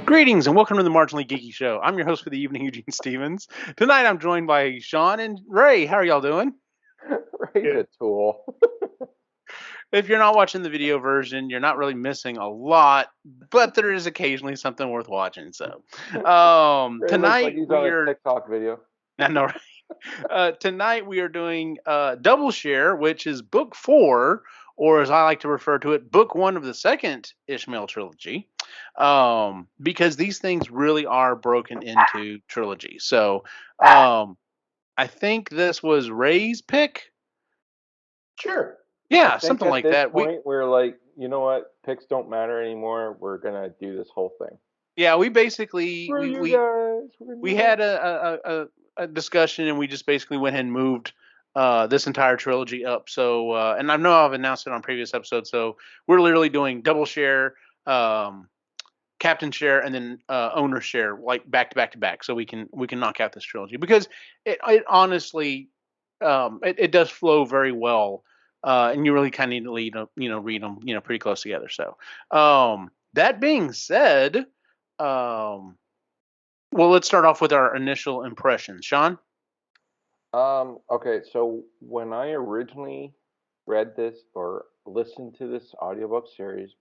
Greetings and welcome to the Marginally Geeky Show. I'm your host for the evening, Eugene Stevens. Tonight I'm joined by Sean and Ray. How are y'all doing? Ray's a tool. If you're not watching the video version, you're not really missing a lot, but there is occasionally something worth watching. So, Ray looks like tonight he's we on a are. TikTok video. I know, right? Tonight we are doing Double Share, which is book 4, or as I like to refer to it, book 1 of the second Ishmael trilogy. Because these things really are broken into trilogy. So, I think this was Ray's pick. Sure. I Yeah, think something at like this that. point we're like, you know what? Picks don't matter anymore. We're gonna do this whole thing. We basically Screw you guys. we had a discussion, and we just basically went ahead and moved this entire trilogy up. So, and I know I've announced it on previous episodes. So we're literally doing Double Share, Captain Share, and then Owner Share, like back to back to back. So we can knock out this trilogy because it honestly it does flow very well, and you really kind of need to read them pretty close together. So that being said, well, let's start off with our initial impressions. Sean? Okay, so when I originally read this or listened to this audiobook series,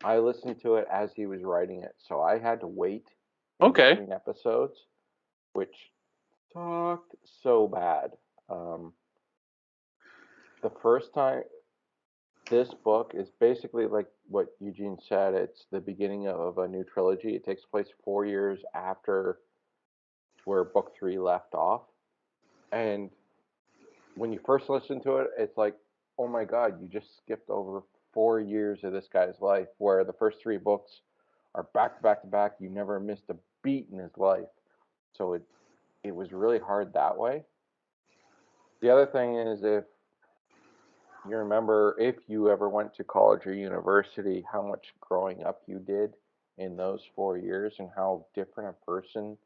I listened to it as he was writing it. So I had to wait in Okay. between episodes, which sucked so bad. Um, the first time this book is basically like what Eugene said. It's the beginning of a new trilogy. It takes place 4 years after where book 3 left off. And when you first listen to it, it's like, oh my God, you just skipped over 4 years of this guy's life, where the first 3 books are back to back to back. You never missed a beat in his life. So it was really hard that way. The other thing is, if you remember, if you ever went to college or university, how much growing up you did in those 4 years and how different a person,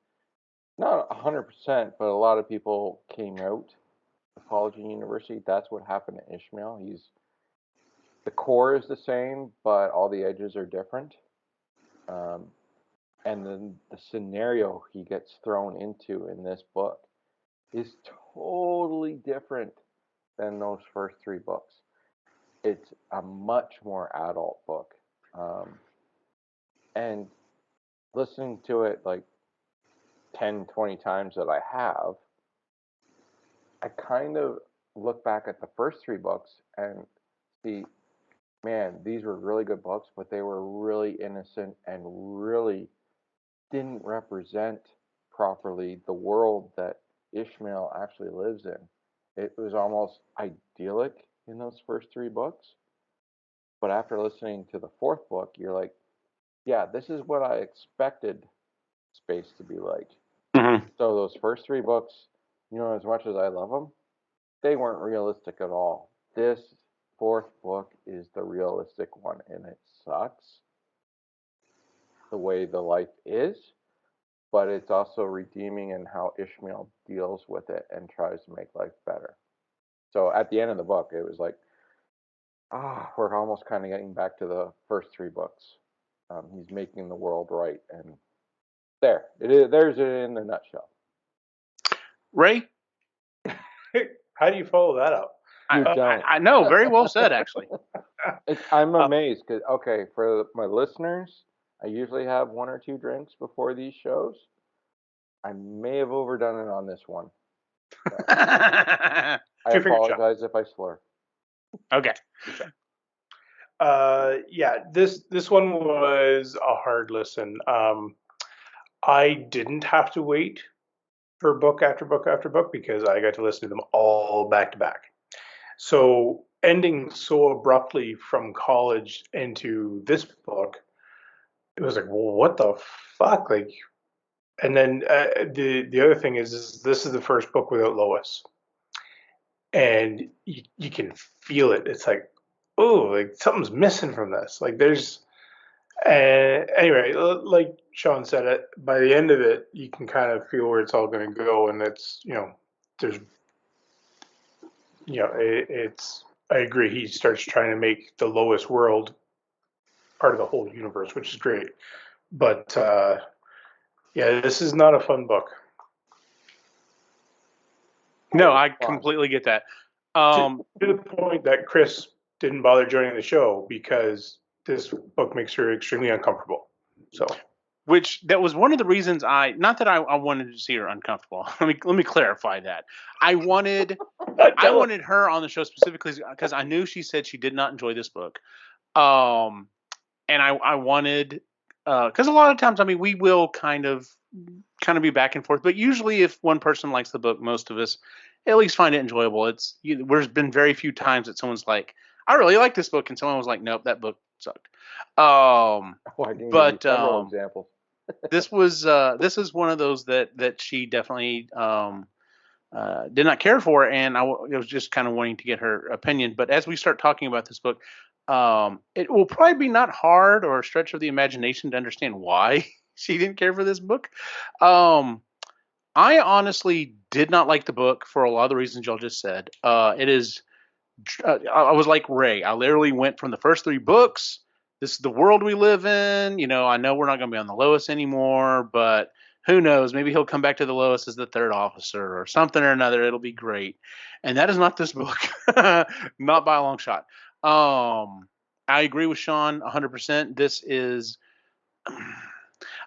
not 100%, but a lot of people came out of college and university. That's what happened to Ishmael. The core is the same, but all the edges are different. Um, and then the scenario he gets thrown into in this book is totally different than those first 3 books. It's a much more adult book. And listening to it like 10, 20 times that I have, I kind of look back at the first 3 books and see, man, these were really good books, but they were really innocent and really didn't represent properly the world that Ishmael actually lives in. It was almost idyllic in those first 3 books. But after listening to the 4th book, you're like, yeah, this is what I expected space to be like. Mm-hmm. So those first 3 books, as much as I love them, they weren't realistic at all. This 4th book is the realistic one, and it sucks the way the life is, but it's also redeeming in how Ishmael deals with it and tries to make life better. So at the end of the book, it was like, we're almost kind of getting back to the first 3 books. He's making the world right, and there it is. There's it in a nutshell. Ray? How do you follow that up? You don't. I know. Very well said, actually. I'm amazed because, okay, for my listeners, I usually have 1 or 2 drinks before these shows. I may have overdone it on this one. So I apologize if I slur. Okay. Yeah, this one was a hard listen. I didn't have to wait for book after book after book because I got to listen to them all back to back. So ending so abruptly from college into this book, it was like, well, what the fuck? Like, and then the other thing is this is the first book without Lois, and you can feel it. It's like, oh, like something's missing from this. Like there's, anyway, like Sean said, it by the end of it, you can kind of feel where it's all going to go, and it's there's it's. I agree. He starts trying to make the Lois world part of the whole universe, which is great. But yeah, this is not a fun book. No, I Fun. completely get that. To the point that Chris didn't bother joining the show because this book makes her extremely uncomfortable. So Which that was one of the reasons not that I wanted to see her uncomfortable. Let me clarify that. I wanted her on the show specifically because I knew she said she did not enjoy this book. And I wanted because a lot of times, I mean, we will kind of be back and forth, but usually if one person likes the book, most of us at least find it enjoyable. There's been very few times that someone's like, I really like this book, and someone was like, nope, that book sucked. I can give you But several examples. this is one of those that she definitely did not care for, and I was just kind of wanting to get her opinion. But as we start talking about this book, it will probably be not hard or a stretch of the imagination to understand why she didn't care for this book. I honestly did not like the book for a lot of the reasons y'all just said. It is. I was like Ray. I literally went from the first three books. This is the world we live in. You know, I know we're not going to be on the Lois anymore, but who knows? Maybe he'll come back to the Lois as the third officer or something or another. It'll be great. And that is not this book, not by a long shot. I agree with Sean 100%. This is.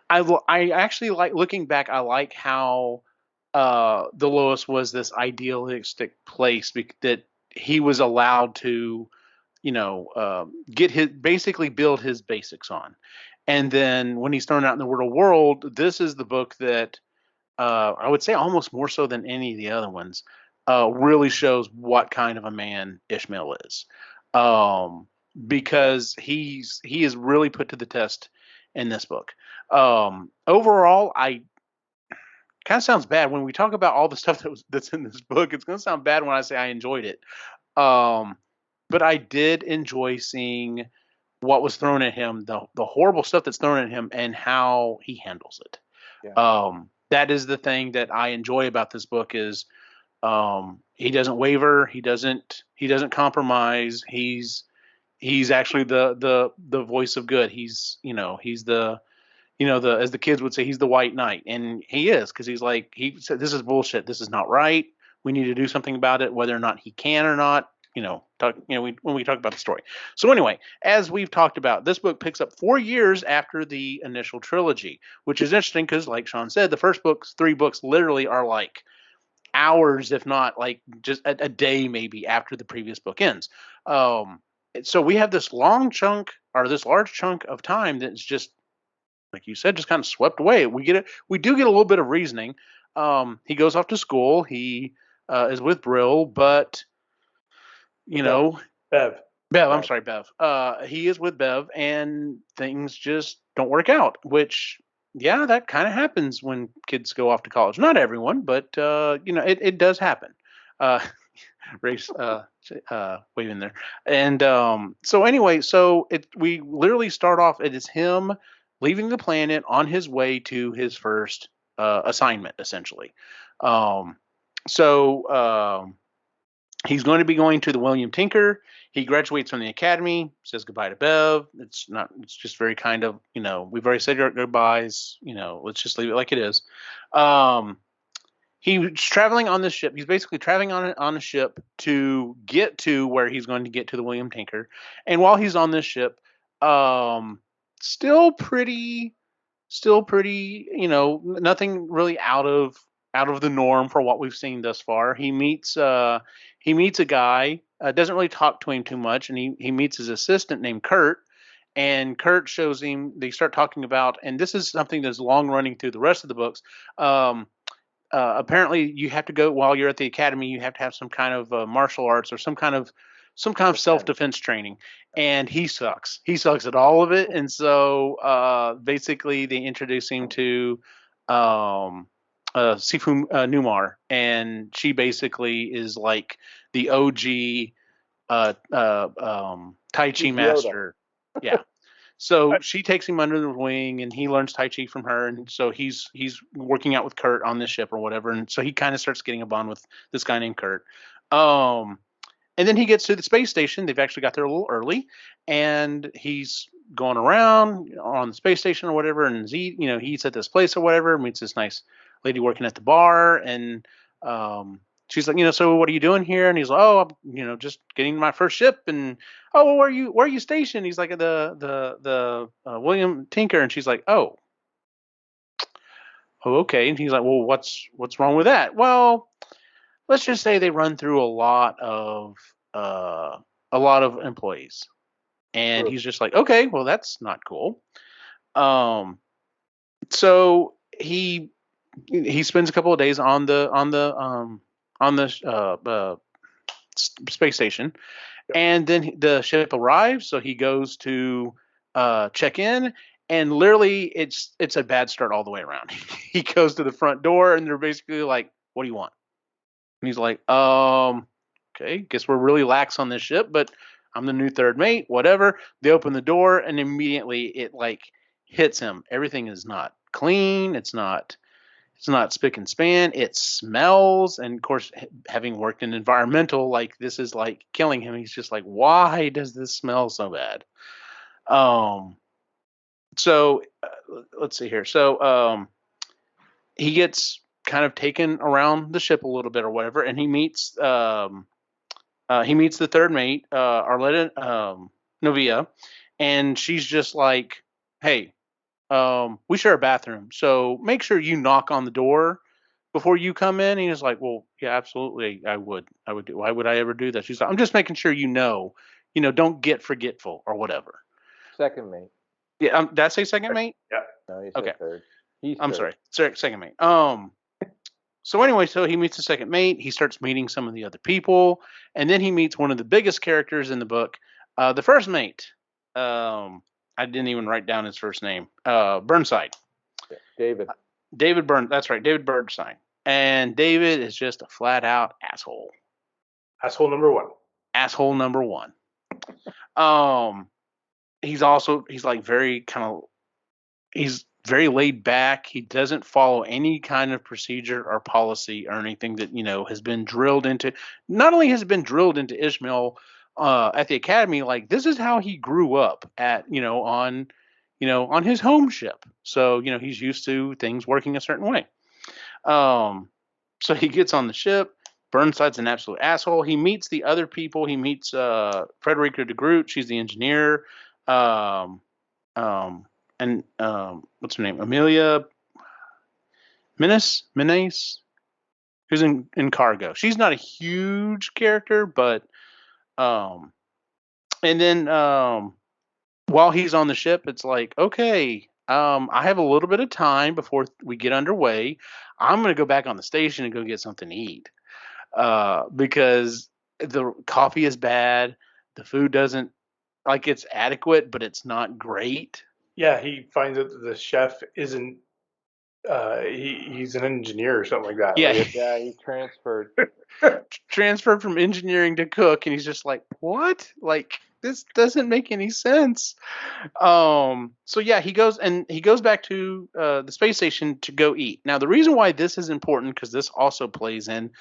I actually like looking back. I like how the Lois was this idealistic place that he was allowed to, get his basically build his basics on. And then when he's thrown out in the real world, this is the book that I would say almost more so than any of the other ones really shows what kind of a man Ishmael is, because he is really put to the test in this book. Overall, I kind of sounds bad when we talk about all the stuff that's in this book. It's going to sound bad when I say I enjoyed it. But I did enjoy seeing what was thrown at him, the horrible stuff that's thrown at him, and how he handles it. Yeah. That is the thing that I enjoy about this book is he doesn't waver, he doesn't compromise. He's actually the voice of good. He's the the as the kids would say, he's the white knight, and he is because he's like he said, this is bullshit. This is not right. We need to do something about it, whether or not he can or not. When we talk about the story. So anyway, as we've talked about, this book picks up 4 years after the initial trilogy, which is interesting because, like Sean said, the first three books literally are like hours, if not like just a day maybe after the previous book ends. So we have this this large chunk of time that's just like you said, just kind of swept away. We do get a little bit of reasoning. He goes off to school. He is with Brill, but Bev. Bev. I'm sorry, Bev. He is with Bev, and things just don't work out. Which, yeah, that kind of happens when kids go off to college. Not everyone, but it does happen. Race waving there, and so anyway, we literally start off. It is him leaving the planet on his way to his first assignment, essentially. Um, so he's going to be going to the William Tinker. He graduates from the academy, says goodbye to Bev. It's just very kind of, we've already said our goodbyes. Let's just leave it like it is. He's traveling on this ship. He's basically traveling on a ship to get to where he's going to get to the William Tinker. And while he's on this ship, still pretty, nothing really out of the norm for what we've seen thus far. He meets a guy, doesn't really talk to him too much, and he meets his assistant named Kurt. And Kurt shows him. They start talking about, and this is something that's long running through the rest of the books. Apparently, you have to go while you're at the academy. You have to have some kind of martial arts or some kind of self-defense training, and he sucks. He sucks at all of it, and so basically they introduce him to Sifu Numar, and she basically is like the OG Tai Chi master. Yeah. So she takes him under the wing, and he learns Tai Chi from her, and so he's working out with Kurt on this ship or whatever, and so he kind of starts getting a bond with this guy named Kurt. And then he gets to the space station. They've actually got there a little early, and he's going around on the space station or whatever, and he eats at this place or whatever, meets this nice lady working at the bar, and she's like, so what are you doing here? And he's like, oh, I'm, just getting my first ship. And oh, well, where are you stationed? He's like, the William Tinker. And she's like, oh, okay. And he's like, well, what's wrong with that? Well, let's just say they run through a lot of employees. And he's just like, okay, well, that's not cool. So he spends a couple of days on the space station, and then the ship arrives. So he goes to check in, and literally it's a bad start all the way around. He goes to the front door, and they're basically like, "What do you want?" And he's like, okay, guess we're really lax on this ship, but I'm the new third mate, whatever." They open the door, and immediately it like hits him. Everything is not clean. It's not spick and span. It smells. And of course, having worked in environmental, like this is like killing him. He's just like, why does this smell so bad? So let's see here. So he gets kind of taken around the ship a little bit or whatever, and he meets the third mate, Arletta Novia, and she's just like, hey, we share a bathroom, so make sure you knock on the door before you come in. And he's like, well, yeah, absolutely, I would do. Why would I ever do that? She's like, I'm just making sure don't get forgetful or whatever. Second mate. Yeah, did I say second mate? Yeah. No, you said third. I'm sorry, second mate. So anyway, so he meets the second mate. He starts meeting some of the other people, and then he meets one of the biggest characters in the book, the first mate. I didn't even write down his first name. Burnside. David. David Burn. That's right, David Burnside. And David is just a flat out asshole. Asshole number one. Asshole number one. He's like he's very laid back. He doesn't follow any kind of procedure or policy or anything that has been drilled into. Not only has it been drilled into Ishmael at the academy, like this is how he grew up on his home ship. So he's used to things working a certain way. So he gets on the ship. Burnside's an absolute asshole. He meets the other people. He meets Frederica de Groot. She's the engineer. And what's her name? Amelia Menace, who's in Cargo. She's not a huge character, but and then while he's on the ship, it's like, okay, I have a little bit of time before we get underway. I'm going to go back on the station and go get something to eat because the coffee is bad. The food doesn't, like, it's adequate, but it's not great. Yeah, he finds out that the chef isn't. He's an engineer or something like that. Yeah, yeah, he transferred. Transferred from engineering to cook, and he's just like, what? Like, this doesn't make any sense. So yeah, he goes back to the space station to go eat. Now, the reason why this is important, because this also plays in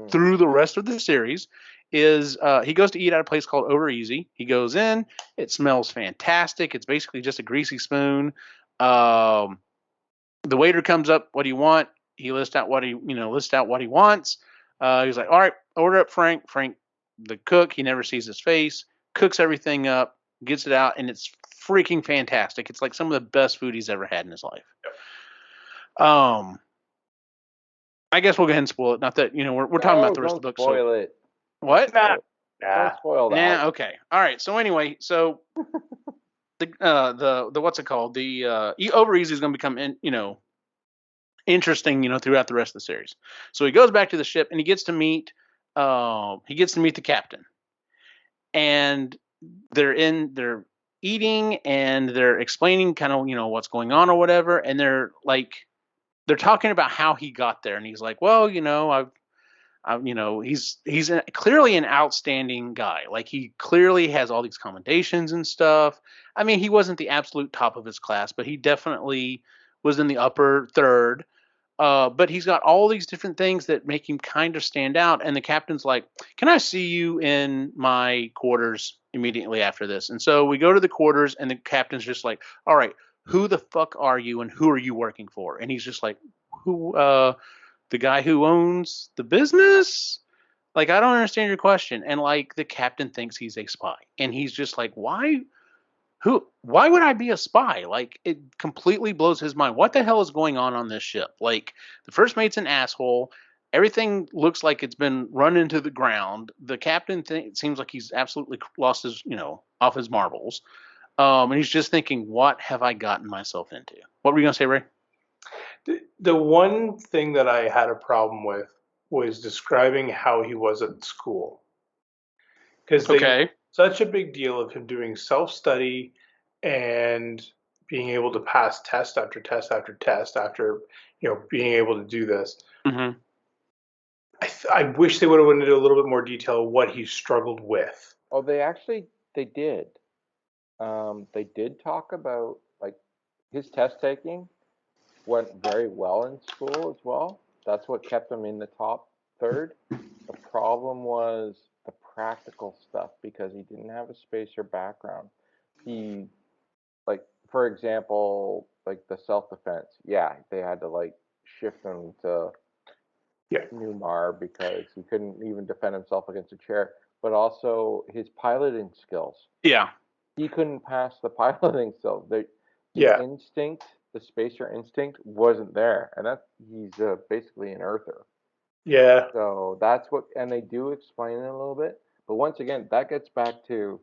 through the rest of the series, is he goes to eat at a place called Over Easy. He goes in, it smells fantastic. It's basically just a greasy spoon. The waiter comes up, what do you want? He lists out what he wants. He's like, all right, order up Frank. Frank, the cook, he never sees his face, cooks everything up, gets it out, and it's freaking fantastic. It's like some of the best food he's ever had in his life. I guess we'll go ahead and spoil it. Not that, we're talking about the rest of the book. Spoil it. What? Don't spoil that. Nah, okay. All right. So anyway, the what's it called? The Over Easy is going to become interesting, throughout the rest of the series. So he goes back to the ship and he gets to meet the captain. And they're eating and they're explaining kind of, what's going on or whatever, and they're talking about how he got there, and he's like, well, he's clearly an outstanding guy. Like, he clearly has all these commendations and stuff. I mean, he wasn't the absolute top of his class, but he definitely was in the upper third. But he's got all these different things that make him kind of stand out. And the captain's like, "Can I see you in my quarters immediately after this?" And so we go to the quarters, and the captain's just like, "All right, who the fuck are you, and who are you working for?" And he's just like, "Who? The guy who owns the business?" Like, I don't understand your question. And like, the captain thinks he's a spy, and he's just like, "Why? Why would I be a spy?" Like, it completely blows his mind. What the hell is going on this ship? Like, the first mate's an asshole. Everything looks like it's been run into the ground. The captain seems like he's absolutely lost his, off his marbles. And he's just thinking, what have I gotten myself into? What were you going to say, Ray? The one thing that I had a problem with was describing how he was at school, because they made Okay. such a big deal of him doing self-study and being able to pass test after test after test after being able to do this. Mm-hmm. I wish they would have went into a little bit more detail of what he struggled with. Oh, they did. They did talk about like his test taking went very well in school as well. That's what kept him in the top third. The problem was the practical stuff because he didn't have a spacer background. He, like, for example, like the self defense. Yeah, they had to like shift him to Yeah. Newmar because he couldn't even defend himself against a chair. But also his piloting skills. Yeah. He couldn't pass the piloting skills. The Yeah. instinct, the spacer instinct, wasn't there, and he's basically an earther. Yeah. So that's what, and they do explain it a little bit. But once again, that gets back to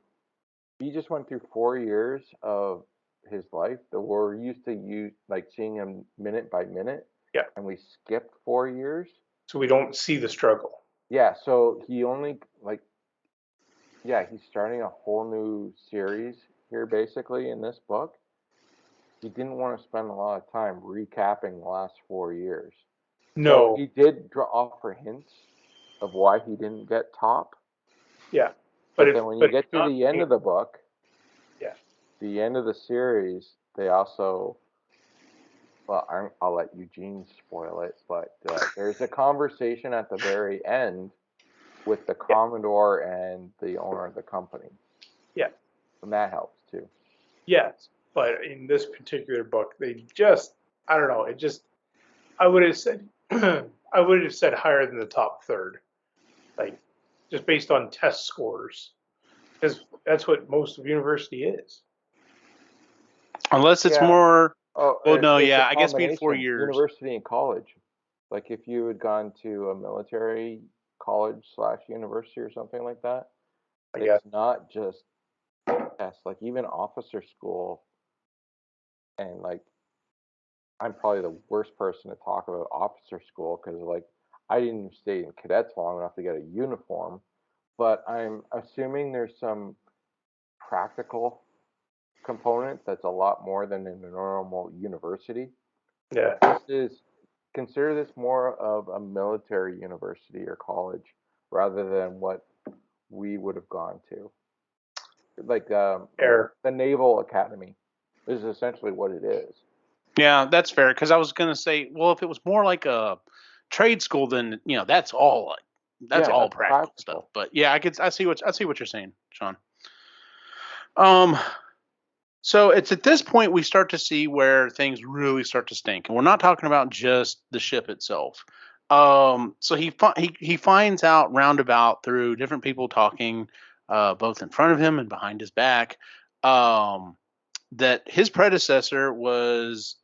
he just went through 4 years of his life that we're used to like seeing him minute by minute. Yeah. And we skipped 4 years. So we don't see the struggle. Yeah. So he only like, yeah, he's starting a whole new series here basically in this book. He didn't want to spend a lot of time recapping the last 4 years. So No. he did offer hints of why he didn't get top. Yeah. But then when you get to not, the end of the book, yeah, the end of the series, they also, well, I'll let Eugene spoil it, but there's a conversation at the very end with the Commodore and the owner of the company. Yeah. And that helps too. Yes, but in this particular book, they just, I don't know, it just, I would have said, I would have said higher than the top third, like just based on test scores, because that's what most of university is. Unless it's Yeah. more. Oh, Well, no, it's a yeah. I guess being 4 combination, years. university and college. Like if you had gone to a military college / university or something like that, I guess. it's not just tests. Like even officer school, and like I'm probably the worst person to talk about officer school because like I didn't stay in cadets long enough to get a uniform, but I'm assuming there's some practical component that's a lot more than in a normal university. Yeah. This is consider this more of a military university or college rather than what we would have gone to. Like Air. the Naval Academy is essentially what it is. Yeah, that's fair. Because I was going to say, well, if it was more like a trade school, then that's all Yeah, all that's practical stuff. practical. But yeah, I see what you're saying, Sean. Um, so it's at this point we start to see where things really start to stink, and we're not talking about just the ship itself. So he finds out roundabout through different people talking, both in front of him and behind his back, that his predecessor was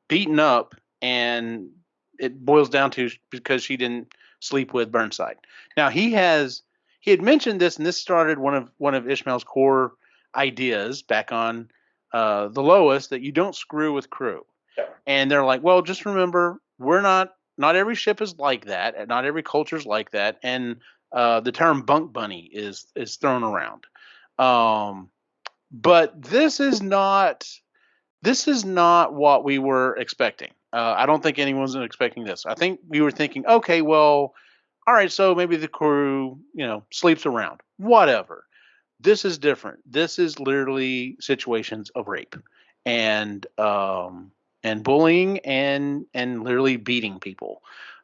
beaten up, and it boils down to because she didn't sleep with Burnside. Now he had mentioned this, and this started one of Ishmael's core ideas back on the Lois, that you don't screw with crew. Yeah. And they're like, well, just remember, we're not every ship is like that, and not every culture is like that, and the term bunk bunny is thrown around. But this is not what we were expecting. I don't think anyone's expecting this. I think we were thinking, okay, well, all right, so maybe the crew, sleeps around, whatever. This is different. This is literally situations of rape, and and bullying and literally beating people.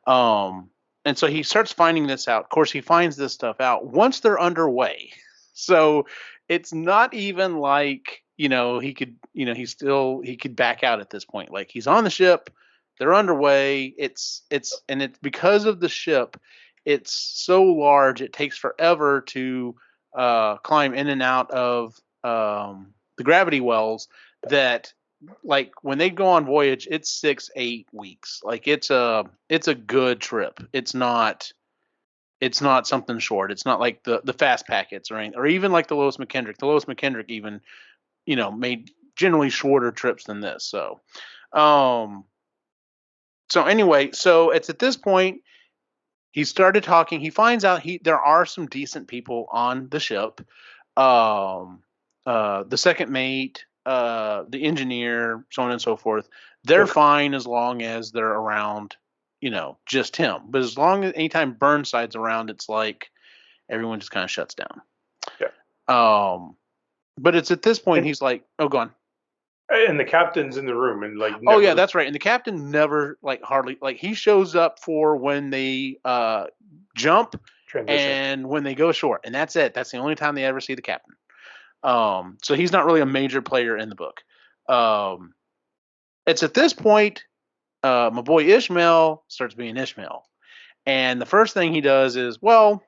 And so he starts finding this out. Of course, he finds this stuff out once they're underway. So it's not even like, he could, he could back out at this point. Like he's on the ship, they're underway. It's because of the ship, it's so large, it takes forever to climb in and out of the gravity wells that like when they go on voyage, it's 6-8 weeks. Like it's a good trip. It's not something short. It's not like the fast packets or anything, or even like the Lois McKendrick. The Lois McKendrick even made generally shorter trips than this. Um, so anyway, so it's at this point he started talking. He finds out there are some decent people on the ship. The second mate, the engineer, so on and so forth. They're fine as long as they're around, just him. But as long as anytime Burnside's around, it's like everyone just kind of shuts down. Yeah. But it's at this point he's like, oh, go on. And the captain's in the room and like. Oh yeah, that's right. And the captain never hardly he shows up for when they jump transition. and when they go ashore, and that's it. That's the only time they ever see the captain. So he's not really a major player in the book. It's at this point my boy Ishmael starts being Ishmael, and the first thing he does is, well,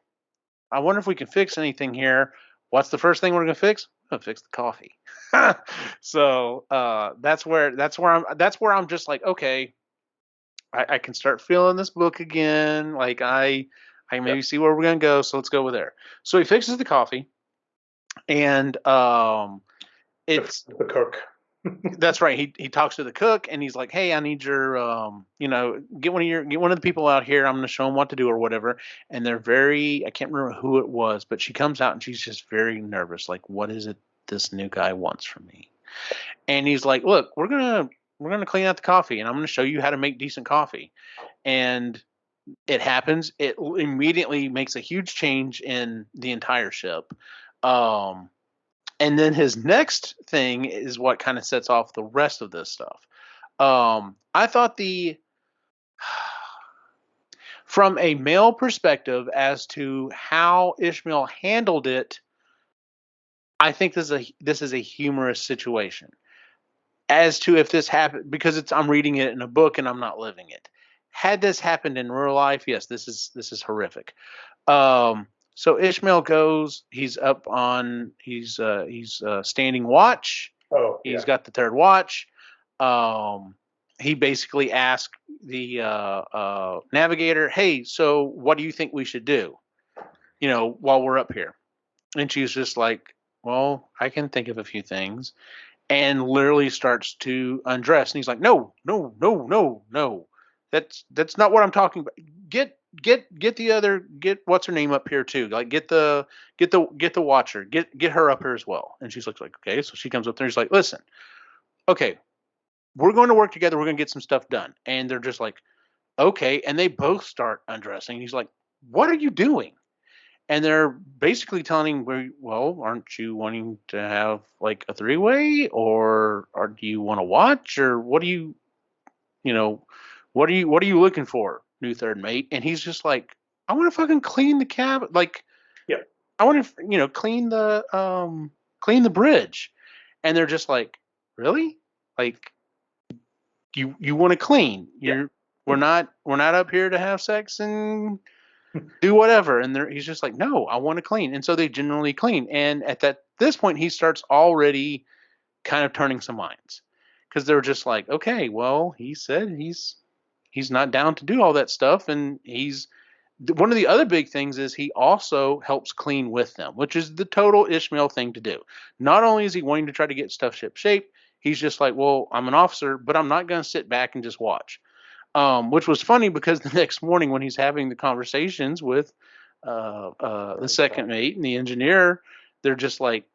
I wonder if we can fix anything here. What's the first thing we're gonna fix? We're gonna fix the coffee. So that's where I'm just like, okay, I can start feeling this book again. Like I maybe see where we're gonna go. So let's go with there. So he fixes the coffee, and it's the cook. That's right. He talks to the cook and he's like, "Hey, I need your get one of the people out here. I'm going to show them what to do or whatever." And they're I can't remember who it was, but she comes out and she's just very nervous. Like, what is it this new guy wants from me? And he's like, "Look, we're going to clean out the coffee and I'm going to show you how to make decent coffee." And it happens. It immediately makes a huge change in the entire ship. And then his next thing is what kind of sets off the rest of this stuff. I thought from a male perspective as to how Ishmael handled it, I think this is a humorous situation. As to if this happened, because I'm reading it in a book and I'm not living it. Had this happened in real life, yes, this is horrific. So Ishmael goes. He's up on. He's standing watch. Oh, He's got the third watch. He basically asked the navigator, "Hey, so what do you think we should do? While we're up here?" And she's just like, "Well, I can think of a few things," and literally starts to undress. And he's like, "No, no, no, no, no. That's not what I'm talking about. Get what's her name up here too. Like get the watcher. Get her up here as well." And she's like, "Okay." So she comes up there and she's like, "Listen, okay, we're going to work together. We're going to get some stuff done." And they're just like, "Okay." And they both start undressing. And he's like, "What are you doing?" And they're basically telling him, "Well, aren't you wanting to have like a three-way, or do you want to watch, or what do you, what are you looking for, new third mate?" And he's just like, "I want to fucking clean the cabin, like, yeah, I want to, clean the bridge." And they're just like, "Really? Like, you want to clean? We're not up here to have sex and do whatever." And he's just like, "No, I want to clean." And so they generally clean. And at this point, he starts already kind of turning some minds, because they're just like, "Okay, well, he said he's not down to do all that stuff." And one of the other big things is he also helps clean with them, which is the total Ishmael thing to do. Not only is he wanting to try to get stuff ship shape, he's just like, "Well, I'm an officer, but I'm not going to sit back and just watch." Which was funny because the next morning when he's having the conversations with the second mate and the engineer, they're just like,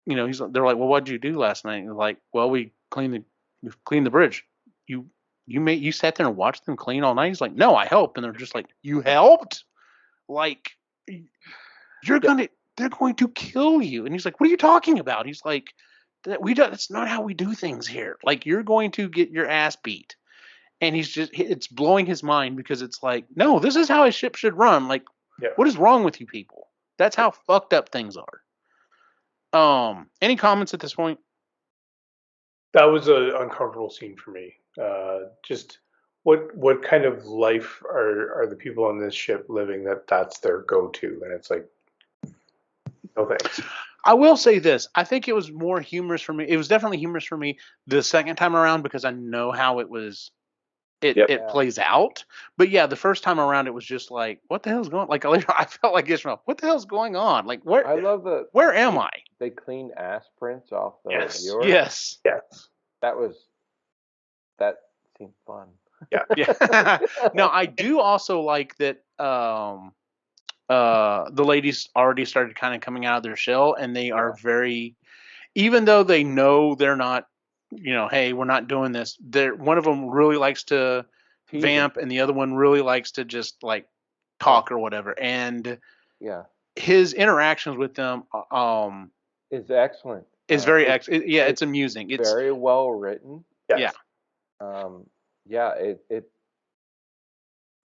they're like, "Well, what did you do last night?" And they're like, "Well, we cleaned the bridge." You sat there and watched them clean all night? He's like, "No, I helped." And they're just like, "You helped? Like, they're going to kill you." And he's like, "What are you talking about?" He's like, It's not how we do things here. Like, you're going to get your ass beat. And it's blowing his mind because it's like, no, this is how a ship should run. Like, Yeah. what is wrong with you people? That's how fucked up things are. Any comments at this point? That was an uncomfortable scene for me. Just what kind of life are the people on this ship living that's their go-to? And it's like, no thanks. I will say this. I think it was more humorous for me. It was definitely humorous for me the second time around because I know how it was. It plays out. But yeah, the first time around, it was just like, what the hell's going? Like, I felt like Ishmael. What the hell's going on? Like, where? I love where am I? They cleaned ass prints off the Yes. viewer. Yes. That seemed fun. Yeah. Yeah. Now, I do also like that the ladies already started kind of coming out of their shell, and they are very, even though they know they're not, hey, we're not doing this. One of them really likes to vamp, and the other one really likes to just like talk or whatever. And his interactions with them is excellent. Is very excellent. Yeah, it's amusing. It's very well written. Yes. Yeah.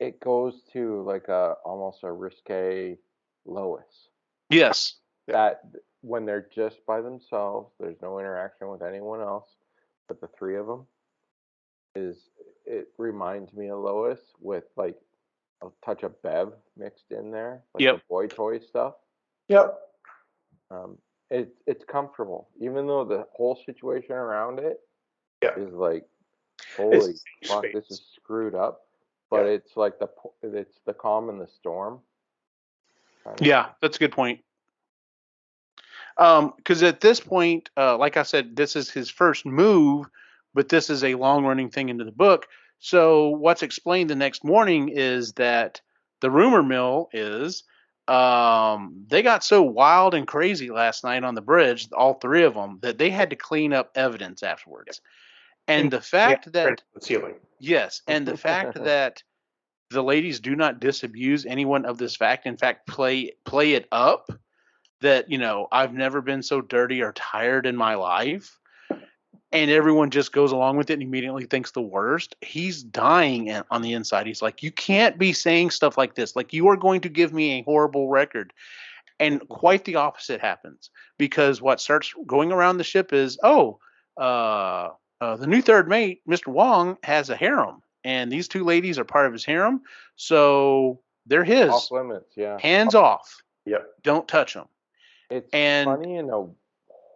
It goes to like almost a risque Lois. Yes. That when they're just by themselves, there's no interaction with anyone else, but the three of them it reminds me of Lois with like a touch of Bev mixed in there, like the boy toy stuff. Yep. It's comfortable, even though the whole situation around it is like, holy fuck, this is screwed up. But it's like it's the calm in the storm. Yeah, that's a good point. Because at this point, like I said, this is his first move, but this is a long-running thing into the book. So what's explained the next morning is that the rumor mill is they got so wild and crazy last night on the bridge, all three of them, that they had to clean up evidence afterwards. And the fact that yes, and the fact that the ladies do not disabuse anyone of this fact, in fact, play it up that, I've never been so dirty or tired in my life. And everyone just goes along with it and immediately thinks the worst. He's dying on the inside. He's like, you can't be saying stuff like this. Like, you are going to give me a horrible record. And quite the opposite happens, because what starts going around the ship is, the new third mate, Mr. Wong, has a harem. And these two ladies are part of his harem. So they're his. Off limits, yeah. Hands off. Yep. Don't touch them. It's funny in a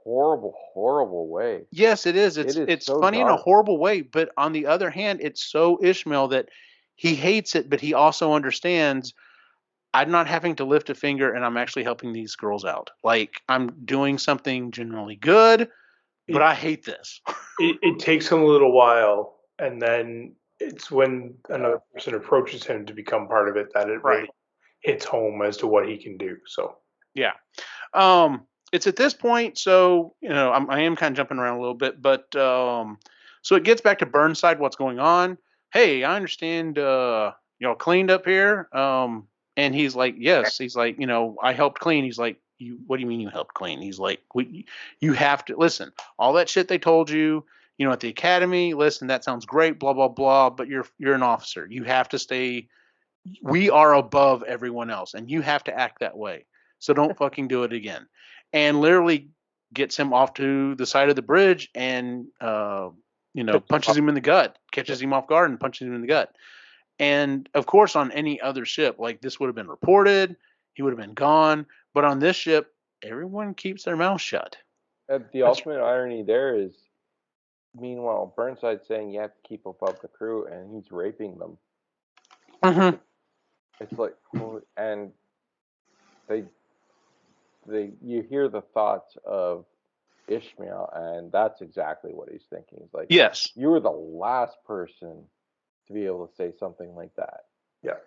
horrible, horrible way. Yes, it is. It's so funny dark. In a horrible way, but on the other hand, it's so Ishmael that he hates it, but he also understands I'm not having to lift a finger and I'm actually helping these girls out. Like, I'm doing something generally good, but I hate this. It takes him a little while, and then it's when another person approaches him to become part of it that it really hits home as to what he can do. So yeah. It's at this point, so I am kind of jumping around a little bit, but so it gets back to Burnside. What's going on? Hey, I understand y'all cleaned up here. And he's like, yes. He's like, I helped clean. He's like, what do you mean you helped clean? He's like, you have to listen. All that shit they told you, at the academy. Listen, that sounds great. Blah blah blah. But you're an officer. You have to stay. We are above everyone else, and you have to act that way. So don't fucking do it again. And literally gets him off to the side of the bridge and, punches him in the gut, catches him off guard and punches him in the gut. And of course, on any other ship, like, this would have been reported, he would have been gone. But on this ship, everyone keeps their mouth shut. The ultimate irony there is, meanwhile, Burnside's saying you have to keep above the crew, and he's raping them. Mm-hmm. It's like, and you hear the thoughts of Ishmael, and that's exactly what he's thinking. He's like, yes, you were the last person to be able to say something like that. Yeah.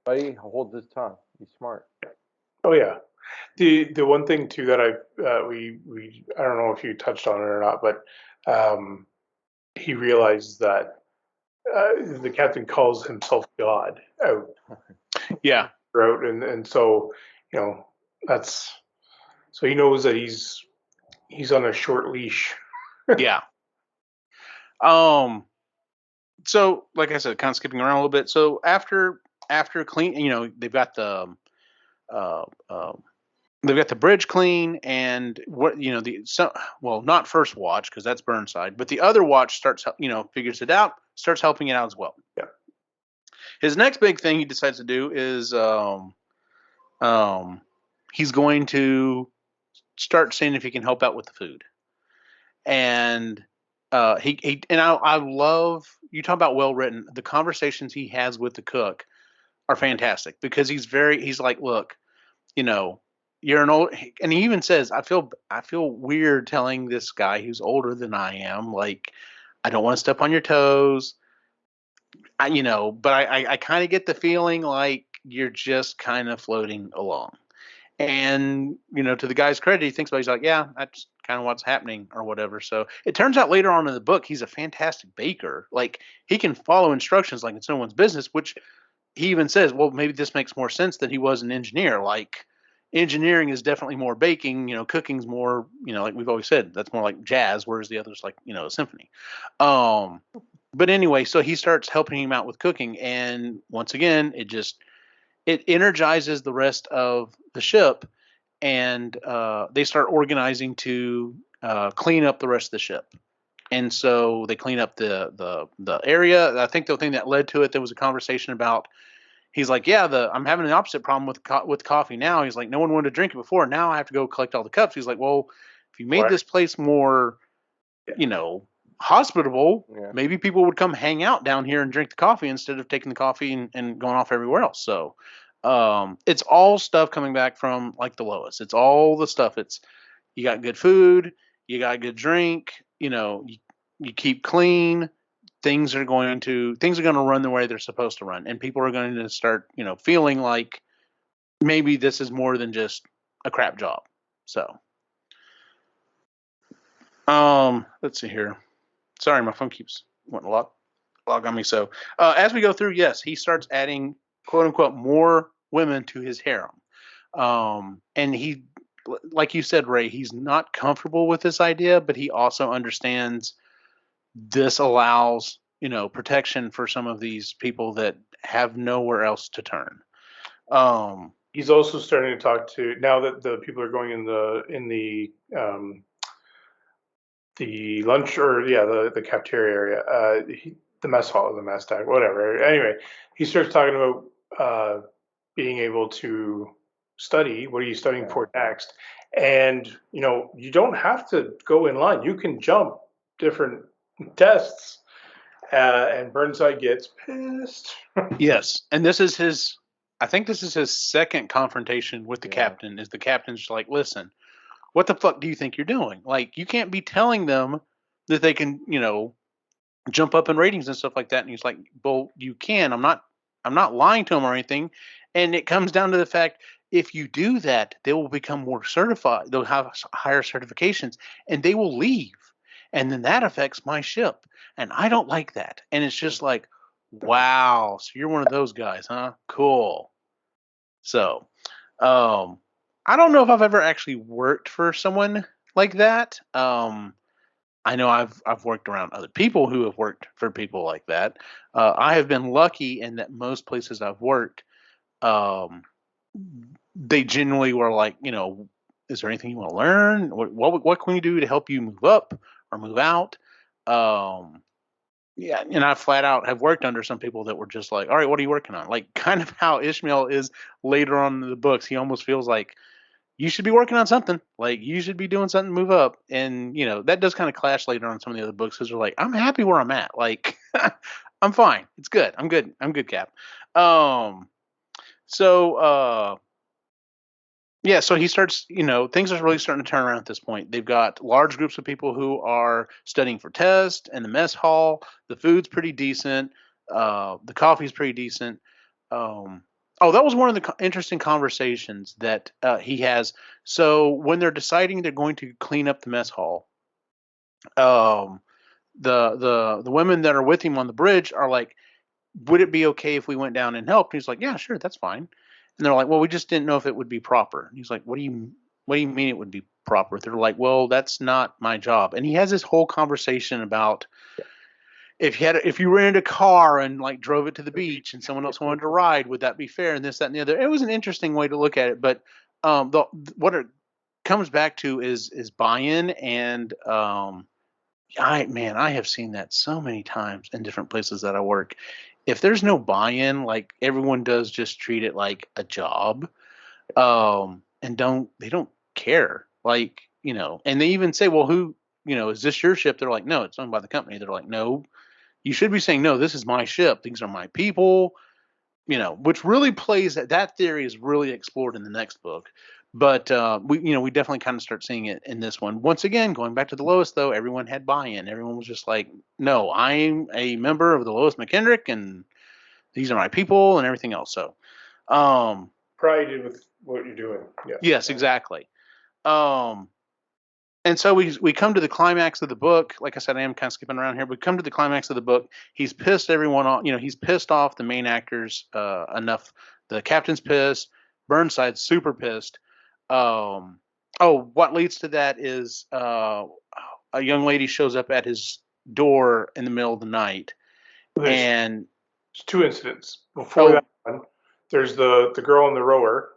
But he holds his tongue. He's smart. Oh yeah. The one thing too that we I don't know if you touched on it or not, but he realizes that the captain calls himself God out. Yeah. Out, and so that's so he knows that he's on a short leash Yeah. So like I said, kind of skipping around a little bit. So after clean, they've got uh, uh, the bridge clean, and well, not first watch because that's Burnside, but the other watch starts figures it out, starts helping it out as well. Yeah. His next big thing he decides to do is he's going to start seeing if he can help out with the food. And I love, you talk about well written, the conversations he has with the cook are fantastic because he's like, look, you know, you're an old, and he even says, I feel weird telling this guy who's older than I am, like, I don't want to step on your toes. But I kind of get the feeling like you're just kind of floating along. And, to the guy's credit, he thinks about it, he's like, yeah, that's kind of what's happening or whatever. So it turns out later on in the book, he's a fantastic baker. Like, he can follow instructions like it's no one's business, which he even says, well, maybe this makes more sense that he was an engineer. Like, engineering is definitely more baking, cooking's more, like we've always said, that's more like jazz, whereas the other's like, a symphony. But anyway, so he starts helping him out with cooking. And once again, it energizes the rest of the ship, and they start organizing to clean up the rest of the ship. And so they clean up the area. I think the thing that led to it, there was a conversation about. He's like, yeah, I'm having an opposite problem with coffee now. He's like, no one wanted to drink it before. Now I have to go collect all the cups. He's like, well, if you made Right. this place more, hospitable, Yeah. maybe people would come hang out down here and drink the coffee instead of taking the coffee and going off everywhere else. So it's all stuff coming back from like the Lois. It's all the stuff. It's, you got good food, you got good drink, you keep clean. Things are going to run the way they're supposed to run, and people are going to start feeling like maybe this is more than just a crap job. So let's see here. Sorry, my phone keeps wanting to log on me. So as we go through, yes, he starts adding quote unquote more women to his harem. And he, like you said, Ray, he's not comfortable with this idea, but he also understands this allows, protection for some of these people that have nowhere else to turn. He's also starting to talk to, now that the people are going in the lunch, or yeah, the cafeteria area, the mess hall, the mess tag, whatever. Anyway, he starts talking about being able to study. What are you studying for next? And you don't have to go in line. You can jump different tests. And Burnside gets pissed. Yes, and this is his. I think this is his second confrontation with the captain. Is the captain's like, listen, what the fuck do you think you're doing? Like, you can't be telling them that they can, jump up in ratings and stuff like that. And he's like, well, you can. I'm not lying to them or anything. And it comes down to the fact, if you do that, they will become more certified. They'll have higher certifications, and they will leave. And then that affects my ship. And I don't like that. And it's just like, wow. So you're one of those guys, huh? Cool. So, I don't know if I've ever actually worked for someone like that. I know I've worked around other people who have worked for people like that. I have been lucky in that most places I've worked, um, they genuinely were like, is there anything you want to learn? What can we do to help you move up or move out? Um, yeah, and I flat out have worked under some people that were just like, all right, what are you working on? Like, kind of how Ishmael is later on in the books. He almost feels like you should be working on something. Like, you should be doing something to move up. And, that does kind of clash later on some of the other books because they're like, I'm happy where I'm at. Like, I'm fine. It's good. I'm good. I'm good, Cap. So, yeah, so he starts, things are really starting to turn around at this point. They've got large groups of people who are studying for tests in the mess hall. The food's pretty decent. The coffee's pretty decent. That was one of the interesting conversations that he has. So when they're deciding they're going to clean up the mess hall, um, the women that are with him on the bridge are like, would it be okay if we went down and helped? And he's like, yeah, sure, that's fine. And they're like, well, we just didn't know if it would be proper. And he's like, what do you what do you mean it would be proper? They're like, well, that's not my job. And he has this whole conversation about if you rented a car and like drove it to the beach and someone else wanted to ride, would that be fair? And this, that, and the other. It was an interesting way to look at it, but what it comes back to is buy-in, and I have seen that so many times in different places that I work. If there's no buy-in, like everyone does, just treat it like a job, and they don't care, like, and they even say, well, who, is this your ship? They're like, no, it's owned by the company. They're like, no, you should be saying, no, this is my ship, these are my people, which really plays that theory is really explored in the next book. But we definitely kind of start seeing it in this one. Once again, going back to the Lois, though, everyone had buy-in. Everyone was just like, no, I'm a member of the Lois McKendrick, and these are my people, and everything else. So pride with what you're doing. Yeah. yes, exactly. And so we come to the climax of the book. Like I said, I am kind of skipping around here. We come to the climax of the book. He's pissed everyone off. He's pissed off the main actors enough. The captain's pissed. Burnside's super pissed. What leads to that is a young lady shows up at his door in the middle of the night. There's two incidents. Before that one, there's the girl in the rower.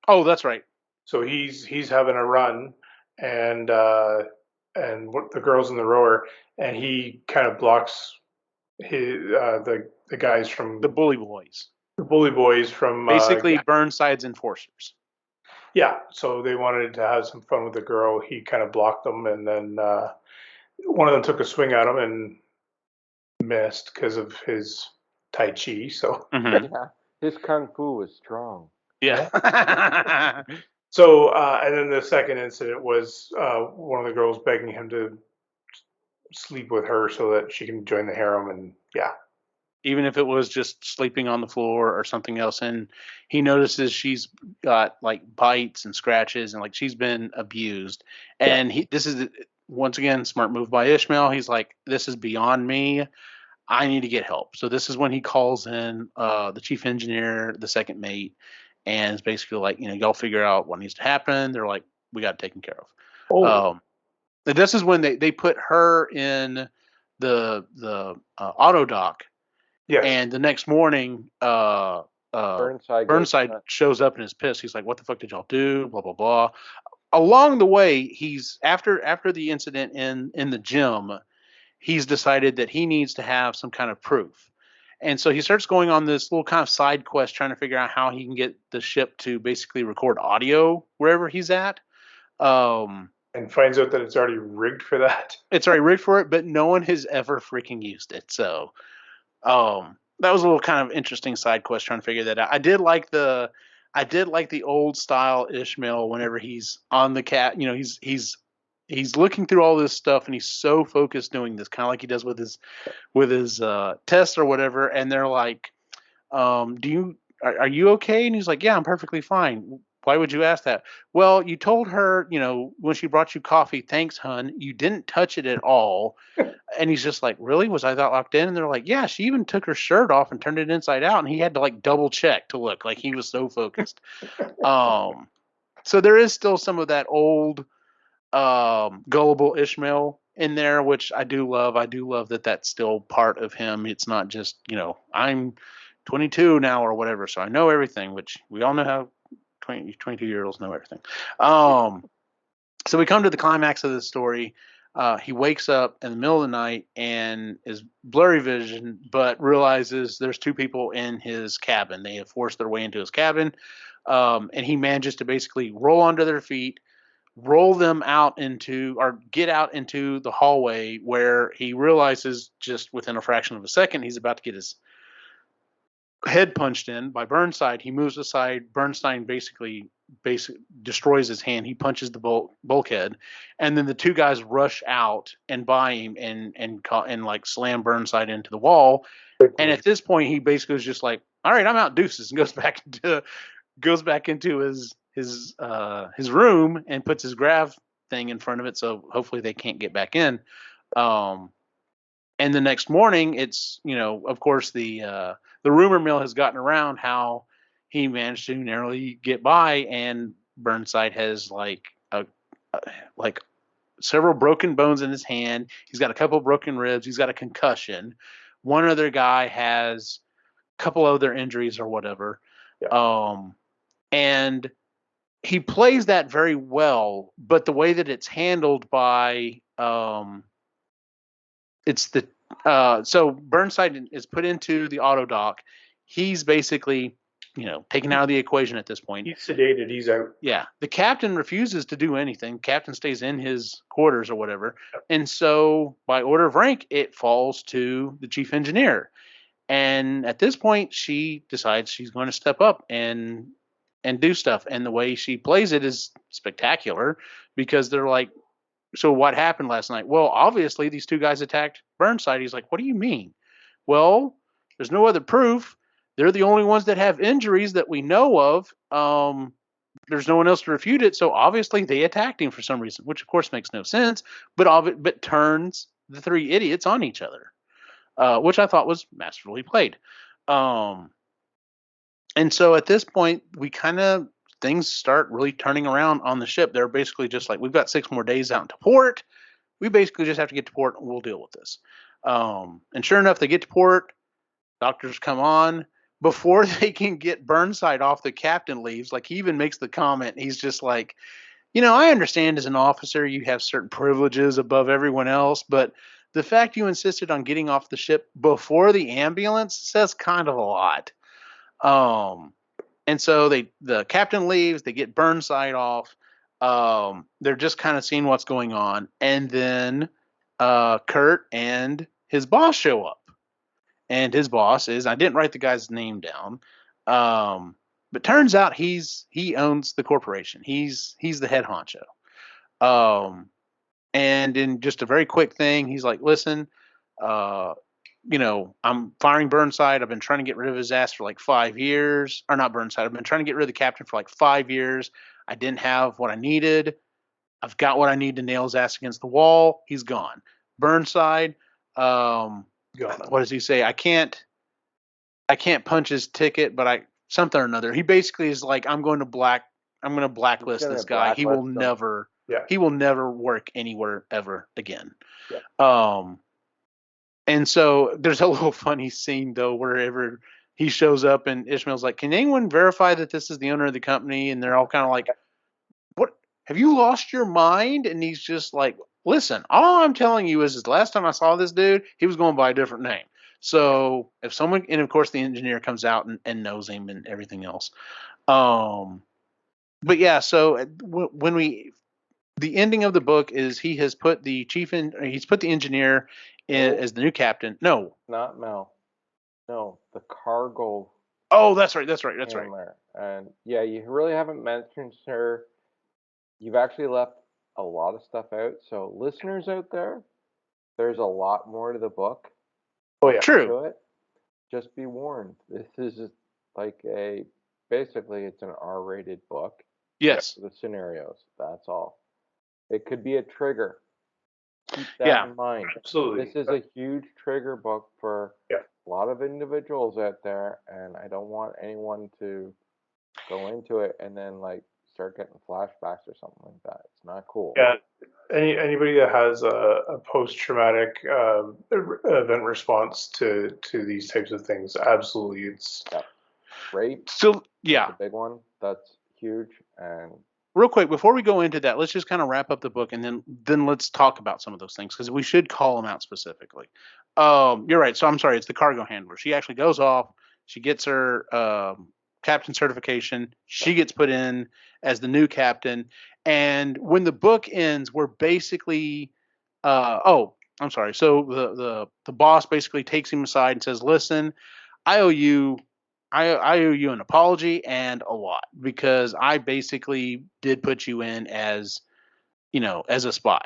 Oh, that's right. So he's having a run, and what the girl's in the rower, and he kind of blocks the guys from the bully boys. The bully boys from basically Burnside's enforcers. Yeah, so they wanted to have some fun with the girl. He kind of blocked them, and then one of them took a swing at him and missed because of his Tai Chi. So yeah, his Kung Fu was strong. Yeah. So, and then the second incident was one of the girls begging him to sleep with her so that she can join the harem, and yeah. Even if it was just sleeping on the floor or something else, and he notices she's got like bites and scratches and like she's been abused, and this is once again smart move by Ishmael. He's like, this is beyond me. I need to get help. So this is when he calls in the chief engineer, the second mate, and it's basically like, y'all figure out what needs to happen. They're like, we got it taken care of. This is when they put her in the auto dock. Yes. And the next morning, Burnside shows up and is pissed. He's like, what the fuck did y'all do? Blah, blah, blah. Along the way, he's after the incident in the gym, he's decided that he needs to have some kind of proof. And so he starts going on this little kind of side quest trying to figure out how he can get the ship to basically record audio wherever he's at. And finds out that it's already rigged for that. It's already rigged for it, but no one has ever freaking used it. So that was a little kind of interesting side quest trying to figure that out. I did like the old style Ishmael whenever he's on the cat. He's looking through all this stuff and he's so focused doing this, kind of like he does with his tests or whatever. And they're like, are you okay? And he's like, yeah, I'm perfectly fine. Why would you ask that? Well, you told her, when she brought you coffee, thanks, hun. You didn't touch it at all. And he's just like, really? Was I that locked in? And they're like, yeah, she even took her shirt off and turned it inside out. And he had to like double check to look, like he was so focused. So there is still some of that old gullible Ishmael in there, which I do love. I do love that that's still part of him. It's not just, I'm 22 now or whatever, so I know everything, which we all know how 22-year-olds know everything. So we come to the climax of this story. He wakes up in the middle of the night and is blurry vision, but realizes there's two people in his cabin. They have forced their way into his cabin, and he manages to basically roll onto their feet, roll them out get out into the hallway, where he realizes just within a fraction of a second he's about to get his head punched in by Burnside. He moves aside. Bernstein basically destroys his hand. He punches the bulkhead, and then the two guys rush out and by him and like slam Burnside into the wall. And at this point, he basically is just like, "All right, I'm out, deuces," and goes back into his room and puts his grav thing in front of it, so hopefully they can't get back in. And the next morning, it's, of course, the rumor mill has gotten around how he managed to narrowly get by, and Burnside has like like several broken bones in his hand. He's got a couple broken ribs. He's got a concussion. One other guy has a couple other injuries or whatever. Yeah. And he plays that very well, but the way that it's handled by it's the so Burnside is put into the auto dock. He's basically, taken out of the equation at this point. He's sedated. He's out. Yeah. The captain refuses to do anything. Captain stays in his quarters or whatever. And so by order of rank, it falls to the chief engineer. And at this point, she decides she's going to step up and do stuff. And the way she plays it is spectacular because they're like, so what happened last night? Well, obviously these two guys attacked Burnside. He's like, what do you mean? Well, there's no other proof. They're the only ones that have injuries that we know of. There's no one else to refute it. So obviously they attacked him for some reason, which of course makes no sense, but turns the three idiots on each other, which I thought was masterfully played. And so at this point, things start really turning around on the ship. They're basically just like, we've got 6 more days out into port. We basically just have to get to port and we'll deal with this. And sure enough, they get to port. Doctors come on. Before they can get Burnside off, the captain leaves. Like, he even makes the comment. He's just like, I understand as an officer you have certain privileges above everyone else, but the fact you insisted on getting off the ship before the ambulance says kind of a lot. And so the captain leaves. They get Burnside off. They're just kind of seeing what's going on, and then Kurt and his boss show up. And his boss is, I didn't write the guy's name down, but turns out he owns the corporation. He's the head honcho. And in just a very quick thing, he's like, listen, I'm firing Burnside. I've been trying to get rid of his ass for like 5 years. Or not Burnside. I've been trying to get rid of the captain for like 5 years. I didn't have what I needed. I've got what I need to nail his ass against the wall. He's gone. Burnside, what does he say? I can't punch his ticket, but something or another. He basically is like, I'm going to blacklist this guy. He will never work anywhere ever again. Yeah. And so there's a little funny scene though, wherever he shows up and Ishmael's like, can anyone verify that this is the owner of the company? And they're all kind of like, what? Have you lost your mind? And he's just like, listen, all I'm telling you is the last time I saw this dude, he was going by a different name. So if someone, and of course the engineer comes out and knows him and everything else. But yeah, so the ending of the book is he has put the he's put the engineer in as the new captain. No, not Mel. No, the cargo. Oh, that's right. There. And yeah, you really haven't mentioned her. You've actually left a lot of stuff out. So listeners out there, there's a lot more to the book. Oh yeah, true. To it. Just be warned. This is like basically it's an R-rated book. Yes. The scenarios. That's all. It could be a trigger. Keep that in mind. Absolutely. This is a huge trigger book for a lot of individuals out there, and I don't want anyone to go into it and then like start getting flashbacks or something like that. It's not cool. Yeah. Anybody that has a post-traumatic event response to these types of things, absolutely, it's rape. So yeah, the big one. That's huge. And real quick, before we go into that, let's just kind of wrap up the book, and then let's talk about some of those things because we should call them out specifically. You're right. So I'm sorry, it's the cargo handler. She actually goes off. She gets her captain certification. She gets put in as the new captain. And when the book ends, we're basically, I'm sorry. So the boss basically takes him aside and says, "Listen, I owe you an apology and a lot because I basically did put you in as a spy,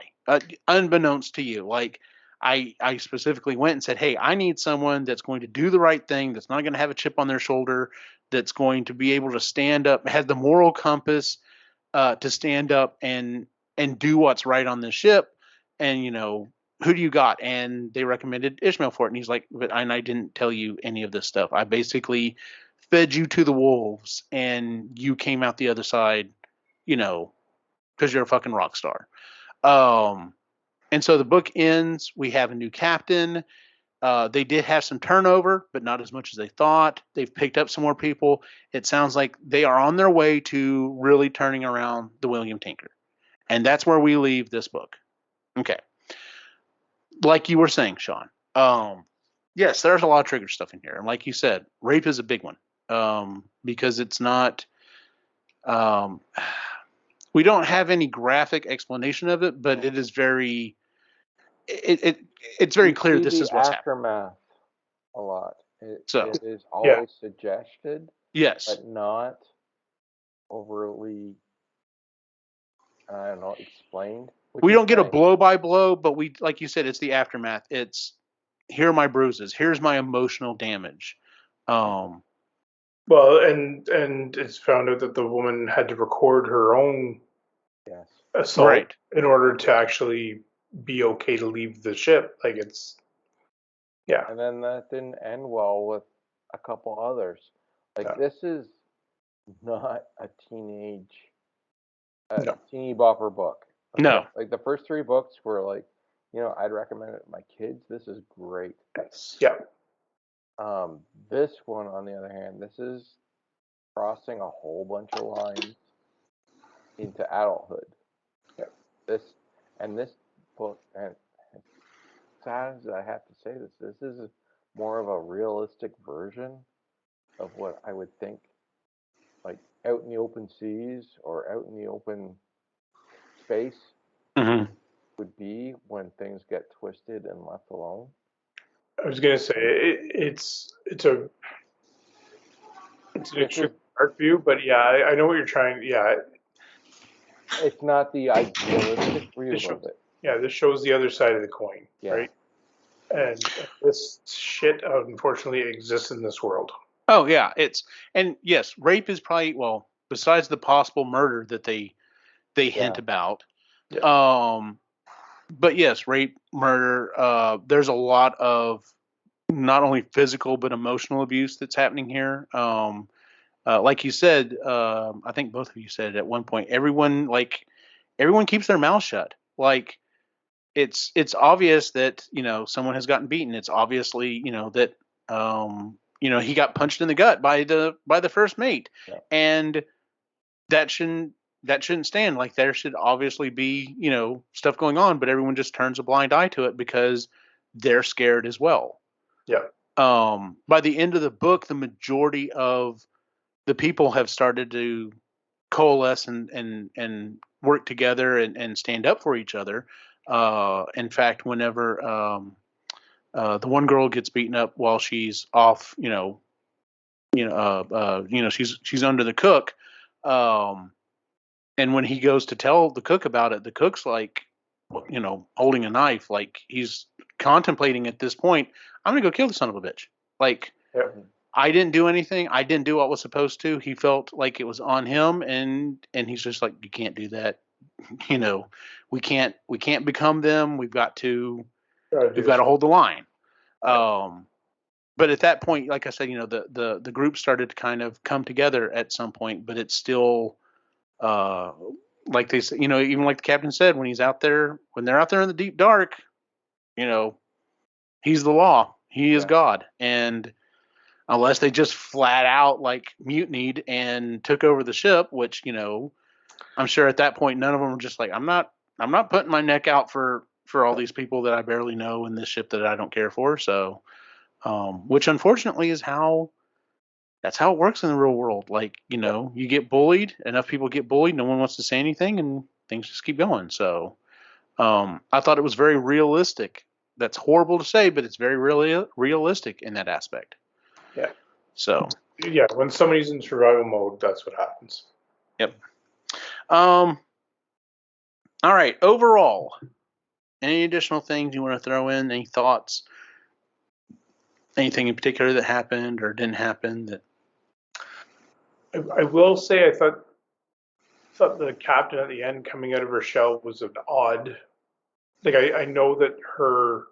unbeknownst to you. Like I specifically went and said, hey, I need someone that's going to do the right thing, that's not going to have a chip on their shoulder, that's going to be able to stand up, has the moral compass to stand up and do what's right on this ship. And, who do you got?" And they recommended Ishmael for it. And he's like, "But I didn't tell you any of this stuff. I basically fed you to the wolves and you came out the other side, because you're a fucking rock star. And so the book ends. We have a new captain. They did have some turnover, but not as much as they thought. They've picked up some more people. It sounds like they are on their way to really turning around the William Tinker. And that's where we leave this book. Okay. Like you were saying, Sean. Yes, there's a lot of trigger stuff in here. And like you said, rape is a big one. Because it's not we don't have any graphic explanation of it, but it is very it's very clear this is what's happening. Aftermath a lot. So it is always suggested, yes, but not overly, I don't know, explained. We don't get a blow by blow, but we, like you said, it's the aftermath. It's here are my bruises. Here's my emotional damage. Well, and it's found out that the woman had to record her own assault in order to actually be okay to leave the ship. Like it's, And then that didn't end well with a couple others. Like this is not a teeny bopper book. Okay? No. Like the first 3 books were like, I'd recommend it to my kids. This is great. Yeah. This one, on the other hand, this is crossing a whole bunch of lines into adulthood. Yeah. This book, and it's sad as I have to say this is more of a realistic version of what I would think, like out in the open seas or out in the open space would be when things get twisted and left alone. I was gonna say it's an extreme dark view, but I know what you're trying. Yeah, it's not the idealistic view of it. Yeah, this shows the other side of the coin, right? And this shit unfortunately exists in this world. Oh yeah, and yes, rape is probably, well, besides the possible murder that they hint about. But yes, rape, murder. There's a lot of not only physical but emotional abuse that's happening here. Like you said, I think both of you said at one point, everyone keeps their mouth shut. Like it's obvious that someone has gotten beaten. It's obviously that he got punched in the gut by the first mate, and that shouldn't stand. Like there should obviously be stuff going on, but everyone just turns a blind eye to it because they're scared as well. Yeah. By the end of the book, the majority of the people have started to coalesce and work together and stand up for each other. In fact, whenever the one girl gets beaten up while she's off, she's under the cook, and when he goes to tell the cook about it, the cook's like, holding a knife, like he's contemplating at this point, I'm gonna go kill the son of a bitch. Like, I didn't do anything. I didn't do what was supposed to. He felt like it was on him, and he's just like, you can't do that. We can't become them. We've got to hold the line. But at that point, like I said, the group started to kind of come together at some point, but it's still, like they said, even like the captain said, when they're out there in the deep dark, he's the law. He is God. And unless they just flat out like mutinied and took over the ship, which, I'm sure at that point, none of them were just like, I'm not putting my neck out for all these people that I barely know in this ship that I don't care for. So, which unfortunately is that's how it works in the real world. Like, you get bullied, enough people get bullied, no one wants to say anything, and things just keep going. So, I thought it was very realistic. That's horrible to say, but it's very realistic in that aspect. Yeah. So. Yeah, when somebody's in survival mode, that's what happens. Yep. All right. Overall, any additional things you want to throw in? Any thoughts? Anything in particular that happened or didn't happen? That I will say, I thought the captain at the end coming out of her shell was an odd. Like I know that her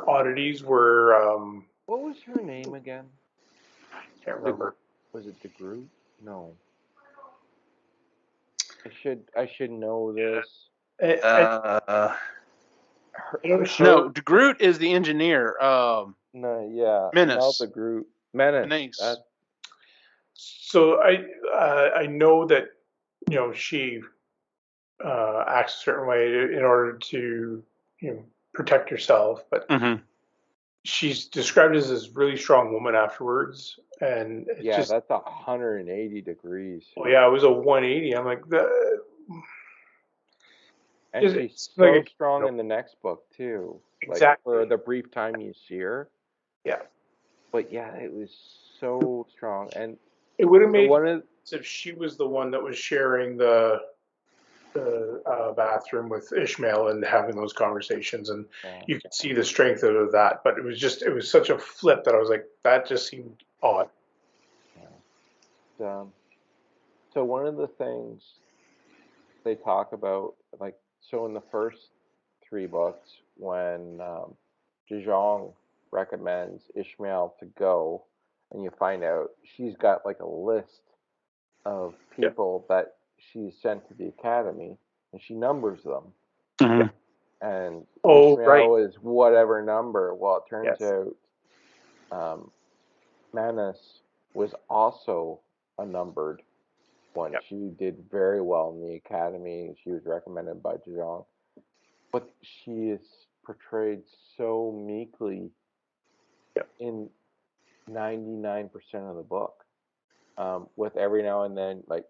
oddities were. What was her name again? Can't remember. Was it the group? No. I should know this. Uh, I know no, Groot is the engineer. No, yeah, not the Menace. Groot. Menace. Menace. So I know that she acts a certain way in order to protect herself, but Mm-hmm. she's described as this really strong woman afterwards, and it Yeah, just that's 180 degrees. oh yeah, it was a 180. I'm like And it she's seemed so like strong in the next book too. Like for exactly the brief time you see her. yeah. But yeah, it was so strong. And It would have so made one of sense if she was the one that was sharing the bathroom with Ishmael and having those conversations, and yeah, you could see the strength of that. But it was such a flip that I was like, that just seemed odd. yeah. So one of the things they talk about, like, so in the first three books, when Zhang recommends Ishmael to go, and you find out she's got like a list of Yeah, people that she's sent to the academy, and she numbers them. yeah. Mm-hmm. And Oh, right. Ishmael is whatever number. Well, it turns Yes. out um, Manus was also a numbered one. Yeah. She did very well in the academy. She was recommended by Zhang, but she is portrayed so meekly Yeah. in 99% of the book. With every now and then, like,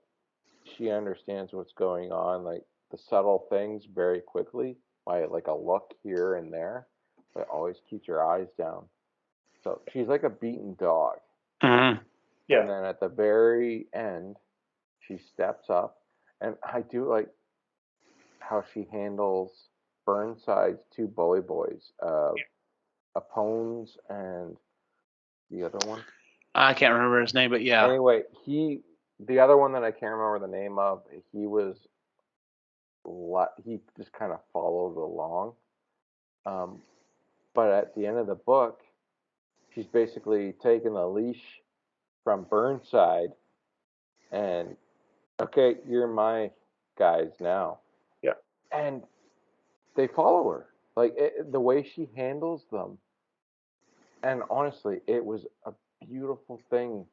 she understands what's going on, like the subtle things very quickly by like a look here and there, but always keeps her eyes down. So she's like a beaten dog. Mm-hmm. Yeah. And then at the very end, she steps up. And I do like how she handles Burnside's two bully boys, Apones and the other one. I can't remember his name, but yeah. Anyway, the other one that I can't remember the name of, he just kind of followed along. Um, but at the end of the book, she's basically taken the leash from Burnside and, okay, you're my guys now. Yeah. And they follow her. Like the way she handles them. And honestly, it was a beautiful thing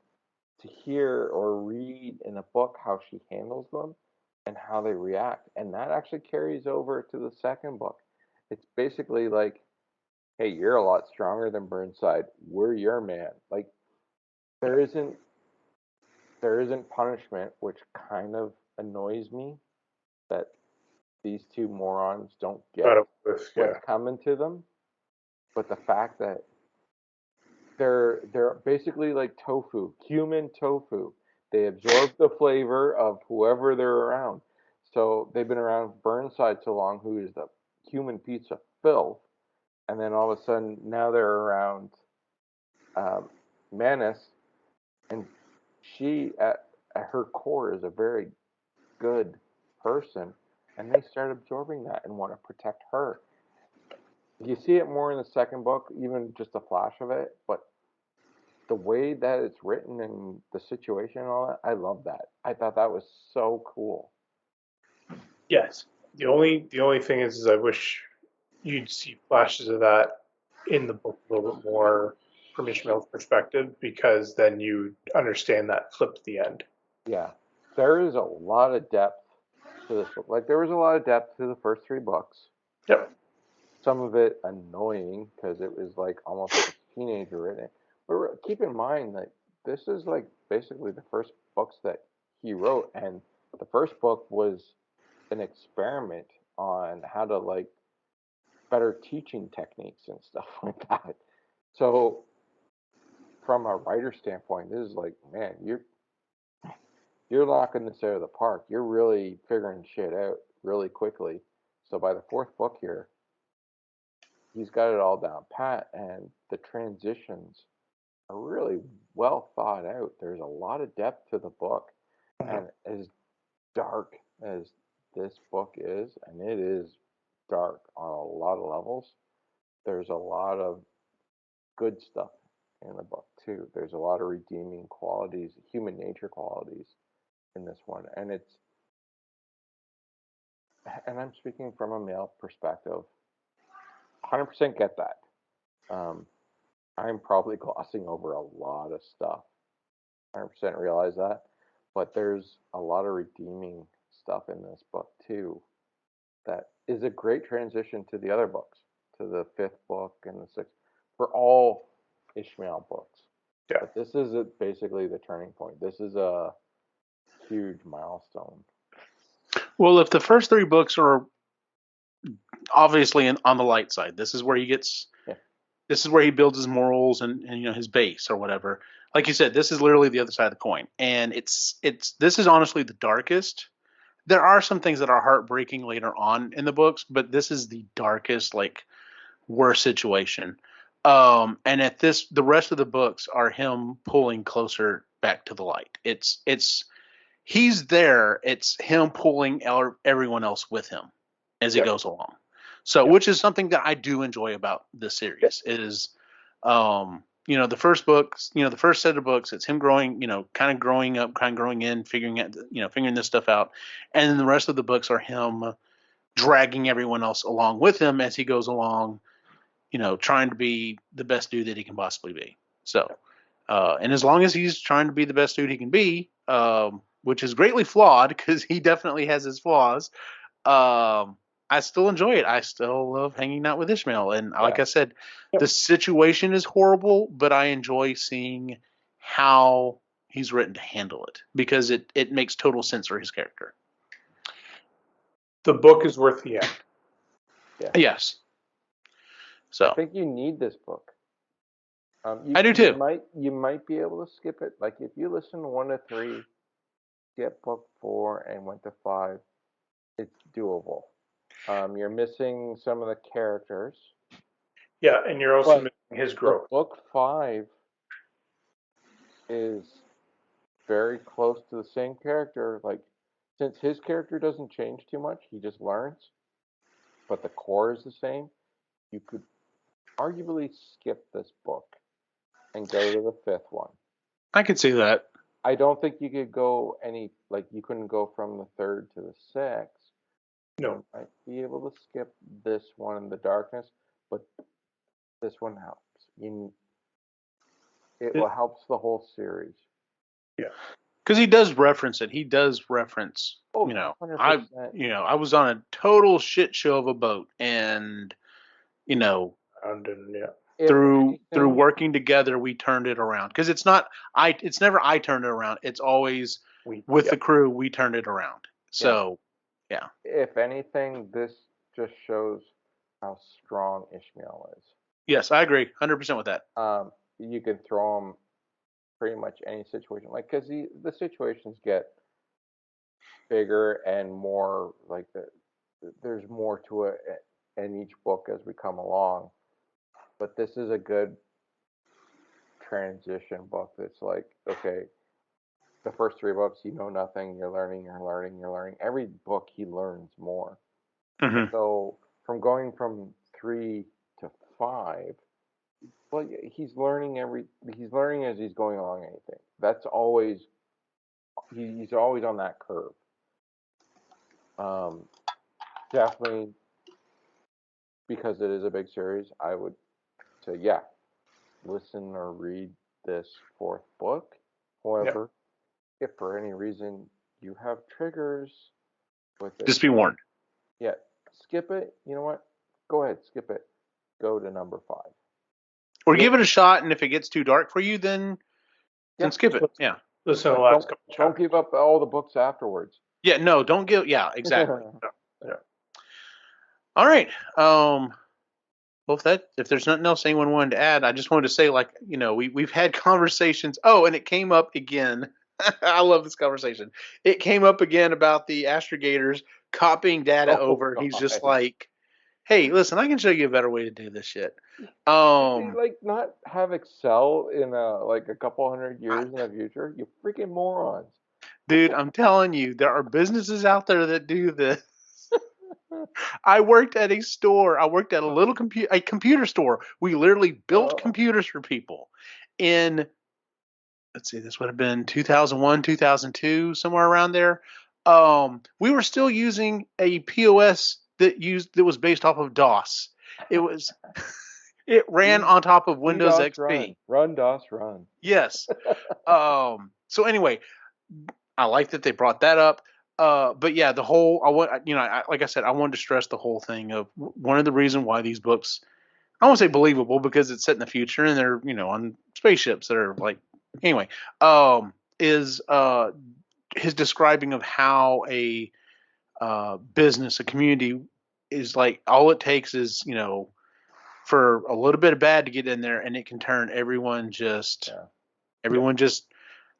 to hear or read in a book how she handles them and how they react. And that actually carries over to the second book. It's basically like, hey, you're a lot stronger than Burnside. We're your man. Like there isn't there isn't punishment, which kind of annoys me that these two morons don't Got get it with what's yeah. coming to them. But the fact that they're basically like tofu, human tofu. They absorb the flavor of whoever they're around. So they've been around Burnside so long, who is the human pizza filth, and then all of a sudden now they're around um, Manus, and she at her core is a very good person, and they start absorbing that and want to protect her. You see it more in the second book, even just a flash of it, but the way that it's written and the situation and all that, I love that. I thought that was so cool. Yes. The only thing is I wish you'd see flashes of that in the book a little bit more from Ishmael's perspective, because then you understand that flip at the end. Yeah, there is a lot of depth to this book. Like there was a lot of depth to the first three books. Yep. Some of it annoying because it was like almost like a teenager written it. But keep in mind that this is like basically the first books that he wrote, and the first book was an experiment on how to like better teaching techniques and stuff like that. So from a writer standpoint, this is like, man, you're knocking this out of the park. You're really figuring shit out really quickly. So by the fourth book here, he's got it all down pat, and the transitions are really well thought out. There's a lot of depth to the book, Mhm. and as dark as this book is, and it is dark on a lot of levels, there's a lot of good stuff in the book too. There's a lot of redeeming qualities, human nature qualities in this one, and and I'm speaking from a male perspective, 100% get that. I'm probably glossing over a lot of stuff. 100% realize that. But there's a lot of redeeming stuff in this book too that is a great transition to the other books, to the fifth book and the sixth, for all Ishmael books. Yeah. But this is basically the turning point. This is a huge milestone. Well, if the first three books are obviously on the light side, this is where he gets. Yeah. This is where he builds his morals and his base or whatever. Like you said, this is literally the other side of the coin, and it's this is honestly the darkest. There are some things that are heartbreaking later on in the books, but this is the darkest, like worst situation. And at this, the rest of the books are him pulling closer back to the light. It's he's there. It's him pulling everyone else with him as he goes along. So, which is something that I do enjoy about this series is, the first books, the first set of books, it's him growing, kind of growing up, kind of growing in, figuring out, figuring this stuff out. And then the rest of the books are him dragging everyone else along with him as he goes along, trying to be the best dude that he can possibly be. So, and as long as he's trying to be the best dude he can be, which is greatly flawed because he definitely has his flaws, I still enjoy it. I still love hanging out with Ishmael. And like I said, the situation is horrible, but I enjoy seeing how he's written to handle it because it makes total sense for his character. The book is worth the end. Yeah. Yes. So I think you need this book. I do too. You might be able to skip it. Like if you listen to 1 to 3, skip book 4 and went to 5, it's doable. You're missing some of the characters. Yeah, and you're also missing his growth. Book 5 is very close to the same character. Like, since his character doesn't change too much, he just learns, but the core is the same, you could arguably skip this book and go to the 5th one. I could see that. I don't think you could go you couldn't go from the 3rd to the 6th. No. You might be able to skip this one in the darkness, but this one helps. It helps the whole series. Yeah. Because he does reference it. He does reference, 100%. I was on a total shit show of a boat and, through working together, we turned it around. Because it's never I turned it around. It's always with the crew, we turned it around. So, yeah. If anything, this just shows how strong Ishmael is. Yes, I agree 100% with that. You can throw him pretty much any situation, because the situations get bigger and more there's more to it in each book as we come along. But this is a good transition book. That's like, okay, the first 3 books, you know nothing, you're learning. Every book he learns more. Mm-hmm. So from going from 3 to 5, well, he's learning as he's going along anything. That's always, he's always on that curve. Definitely, because it is a big series, I would say, listen or read this 4th book. However, if for any reason you have triggers with it, just be warned. Yeah, skip it. You know what? Go ahead, skip it. Go to number 5. Or give it a shot, and if it gets too dark for you, then skip it. Yeah. Listen to the last couple chapters. Don't give up all the books afterwards. Yeah, no, don't give. Yeah, exactly. All right. Well, if there's nothing else anyone wanted to add, I just wanted to say, we've had conversations. Oh, and it came up again. I love this conversation. It came up again about the astrogators copying data over. God. He's just like, hey, listen, I can show you a better way to do this shit. They not have Excel in a couple hundred years in the future? You freaking morons. Dude, I'm telling you, there are businesses out there that do this. I worked at a store. I worked at a little computer store. We literally built computers for people in, let's see, this would have been 2001, 2002, somewhere around there. we were still using a POS that was based off of DOS. It was it ran on top of Windows DDoS XP. run DOS run. Yes. So anyway, I like that they brought that up. But yeah, the whole like I said, I wanted to stress the whole thing of one of the reasons why these books, I won't say believable because it's set in the future and they're on spaceships that are like anyway. Is his describing of how a business, a community is like all it takes is for a little bit of bad to get in there and it can turn everyone just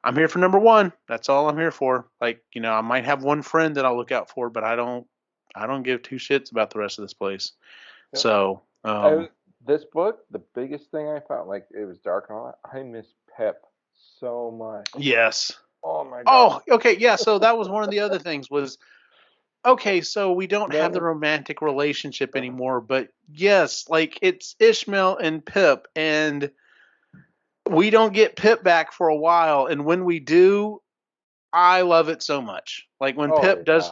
I'm here for number one. That's all I'm here for. Like, I might have one friend that I'll look out for, but I don't give two shits about the rest of this place. Yep. So, this book, the biggest thing I found, like it was dark and all that, I miss Pip so much. yes. Oh my Oh, god. okay. Yeah. So that was one of the other things was, okay, so we don't have the romantic relationship anymore, but yes, like it's Ishmael and Pip, and we don't get Pip back for a while. And when we do, I love it so much. Like when Pip does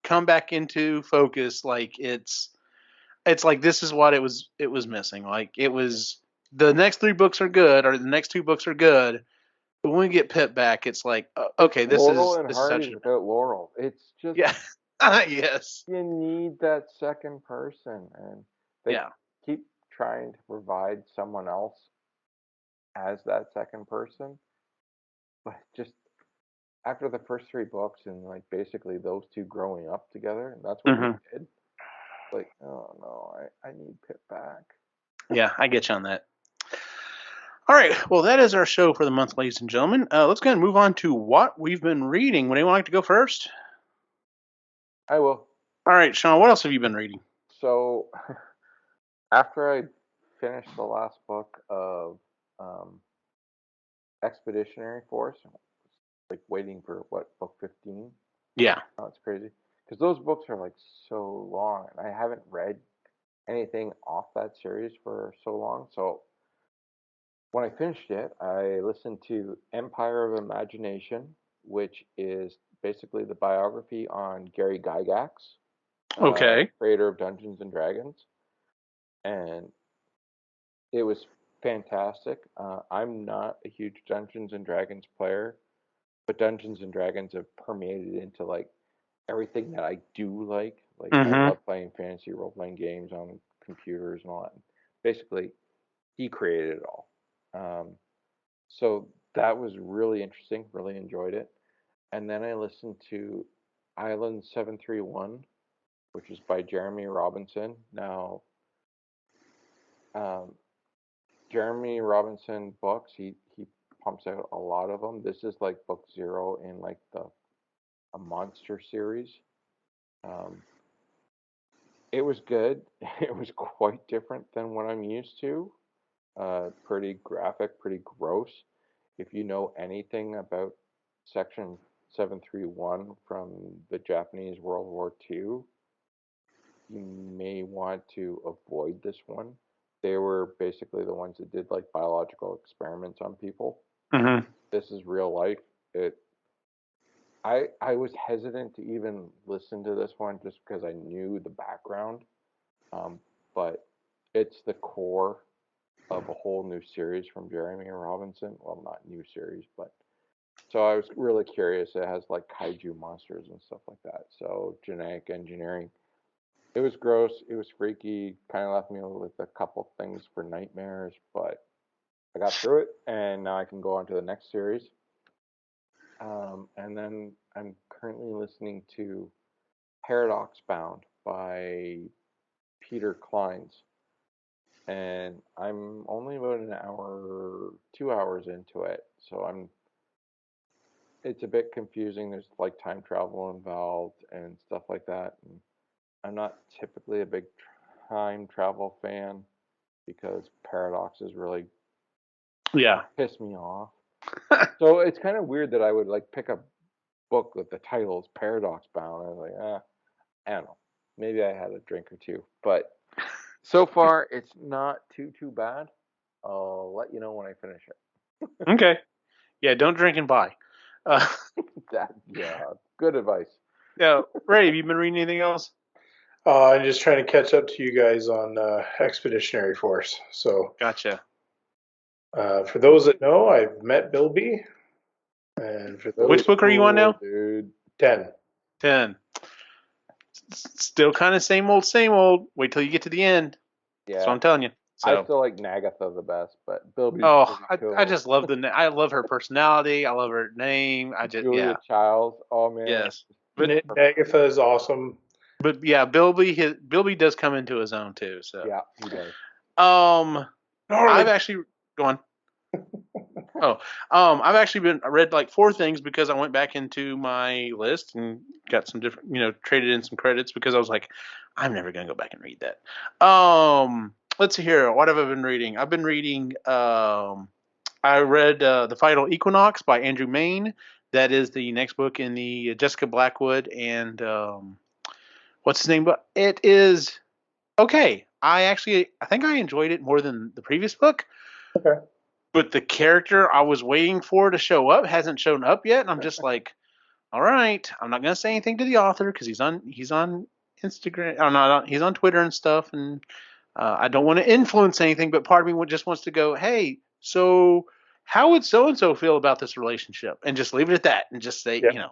come back into focus, like it's like this is what it was missing. Like it was the next three books are good, or the next two books are good. But when we get Pip back, it's like okay, it's Laurel and Hardy such without Laurel. It's just yeah. Yes. you need that second person, and they keep trying to provide someone else as that second person, but just after the first three books and like basically those two growing up together, and that's what we did. Like, oh no, I need Pip back. Yeah, I get you on that. All right, well, that is our show for the month, ladies and gentlemen. Let's go ahead and move on to what we've been reading. Would anyone like to go first? I will. All right, Sean, what else have you been reading? So, after I finished the last book of Expeditionary Force, like waiting for book 15? Yeah. Oh, it's crazy. Because those books are like so long, and I haven't read anything off that series for so long. So when I finished it, I listened to Empire of Imagination, which is basically the biography on Gary Gygax, Okay. creator of Dungeons and Dragons, and it was fantastic. I'm not a huge Dungeons and Dragons player, but Dungeons and Dragons have permeated into like everything that I do like. Like I love playing fantasy role playing games on computers and all that. Basically, he created it all. So that was really interesting. Really enjoyed it. And then I listened to Island 731, which is by Jeremy Robinson. Now, um, Jeremy Robinson books, he pumps out a lot of them. This is like book zero in like a monster series. Um, it was good. It was quite different than what I'm used to. Pretty graphic, pretty gross. If you know anything about Section 731 from the Japanese World War II, you may want to avoid this one. They were basically the ones that did like biological experiments on people. This is real life. I was hesitant to even listen to this one just because I knew the background, but it's the core of a whole new series from Jeremy Robinson. Well, not new series, but so I was really curious. It has like kaiju monsters and stuff like that. So genetic engineering. It was gross. It was freaky. Kind of left me with a couple things for nightmares, but I got through it, and now I can go on to the next series. And then I'm currently listening to Paradox Bound by Peter Kleins. And I'm only about an hour, 2 hours into it. So it's a bit confusing. There's like time travel involved and stuff like that. And I'm not typically a big time travel fan because paradoxes really piss me off. So it's kind of weird that I would like pick a book that the title is Paradox Bound. I was like, I don't know. Maybe I had a drink or two, but so far it's not too bad. I'll let you know when I finish it. Okay. Yeah, don't drink and buy. Uh, Good advice. yeah, Ray, have you been reading anything else? I'm just trying to catch up to you guys on Expeditionary Force. So, Gotcha. for those that know, I've met Bilby, and for Which those book are you on now? Dude. 10. 10. Still kind of same old, same old. Wait till you get to the end. That's what Yeah. I'm telling you. I So, still like Nagatha the best, but Bilby's oh, pretty I cool. just love I love her personality. I love her name. I just, Julia yeah, Childs. Oh man. yes. But Nagatha is awesome. yeah, Bilby does come into his own too. So, Yeah, he does. I've Gnarly. actually gone. Oh, I've actually read like 4 things because I went back into my list and got some different, traded in some credits because I was like, I'm never gonna go back and read that. Let's see here. What have I been reading? I've been reading. I read The Final Equinox by Andrew Main. That is the next book in the Jessica Blackwood and what's his name? But it is okay. I think I enjoyed it more than the previous book. Okay. But the character I was waiting for to show up hasn't shown up yet, and I'm just like, all right, I'm not gonna say anything to the author because he's on Instagram. Oh, no, he's on Twitter and stuff, and I don't want to influence anything. But part of me just wants to go, hey, so how would so and so feel about this relationship, and just leave it at that, and just say, Yeah.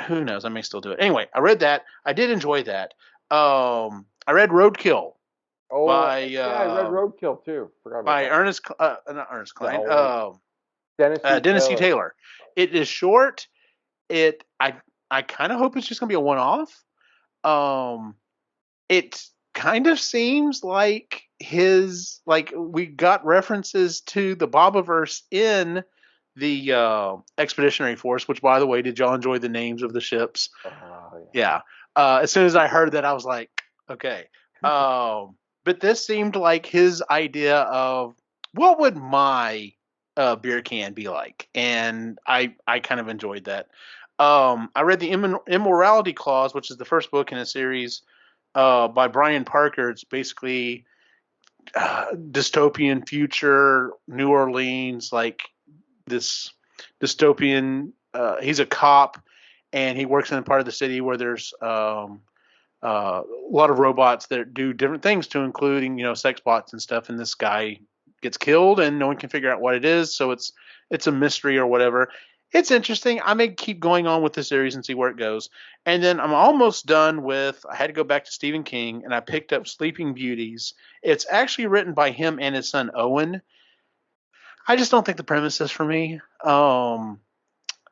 who knows? I may still do it anyway. I read that. I did enjoy that. I read Roadkill Oh, by yeah, I read Roadkill too. Forgot about by that. not Ernest Klein. No, Dennis C. Dennis C. Taylor. Taylor. It is short. I kind of hope it's just gonna be a one-off. It kind of seems like we got references to the Bobaverse in the Expeditionary Force. Which, by the way, did y'all enjoy the names of the ships? Oh, Yeah. As soon as I heard that, I was like, okay. But this seemed like his idea of what would my beer can be like, and I kind of enjoyed that. I read the Immorality Clause, which is the first book in a series by Brian Parker. It's basically dystopian future New Orleans, like this dystopian. He's a cop, and he works in a part of the city where there's a lot of robots that do different things, to including sex bots and stuff. And this guy gets killed, and no one can figure out what it is. So it's a mystery or whatever. It's interesting. I may keep going on with the series and see where it goes. And then I'm almost done with. I had to go back to Stephen King, and I picked up Sleeping Beauties. It's actually written by him and his son Owen. I just don't think the premise is for me. All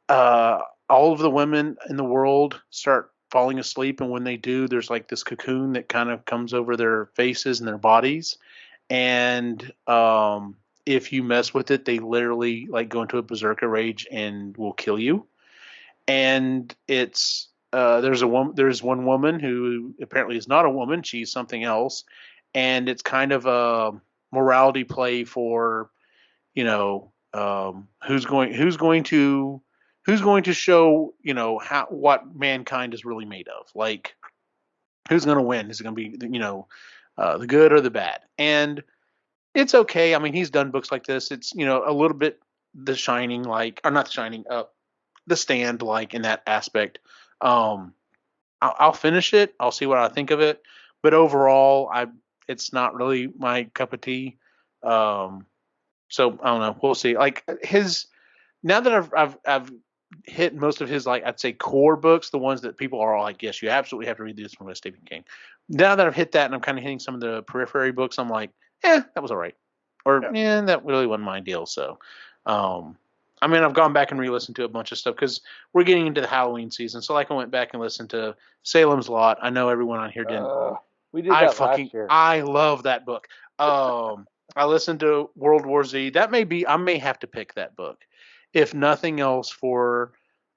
of the women in the world start falling asleep, and when they do, there's like this cocoon that kind of comes over their faces and their bodies, and if you mess with it, they literally like go into a berserker rage and will kill you. And it's there's one woman who apparently is not a woman, she's something else, and it's kind of a morality play for who's going to show how what mankind is really made of, like who's going to win, is it going to be the good or the bad. And it's okay. I mean, he's done books like this. It's a little bit The Shining, like, or not The Shining, The Stand, like in that aspect. um I'll finish it, I'll see what I think of it, but overall it's not really my cup of tea. So I don't know. We'll see. Like his now that I've hit most of his, like, I'd say core books, the ones that people are all like, yes, you absolutely have to read this one with Stephen King. Now that I've hit that and I'm kind of hitting some of the periphery books, I'm like, that was all right, or that really wasn't my deal. So, I mean, I've gone back and re-listened to a bunch of stuff because we're getting into the Halloween season. So, like, I went back and listened to Salem's Lot. I know everyone on here didn't. We did that last year. I love that book. I listened to World War Z. I may have to pick that book, if nothing else, for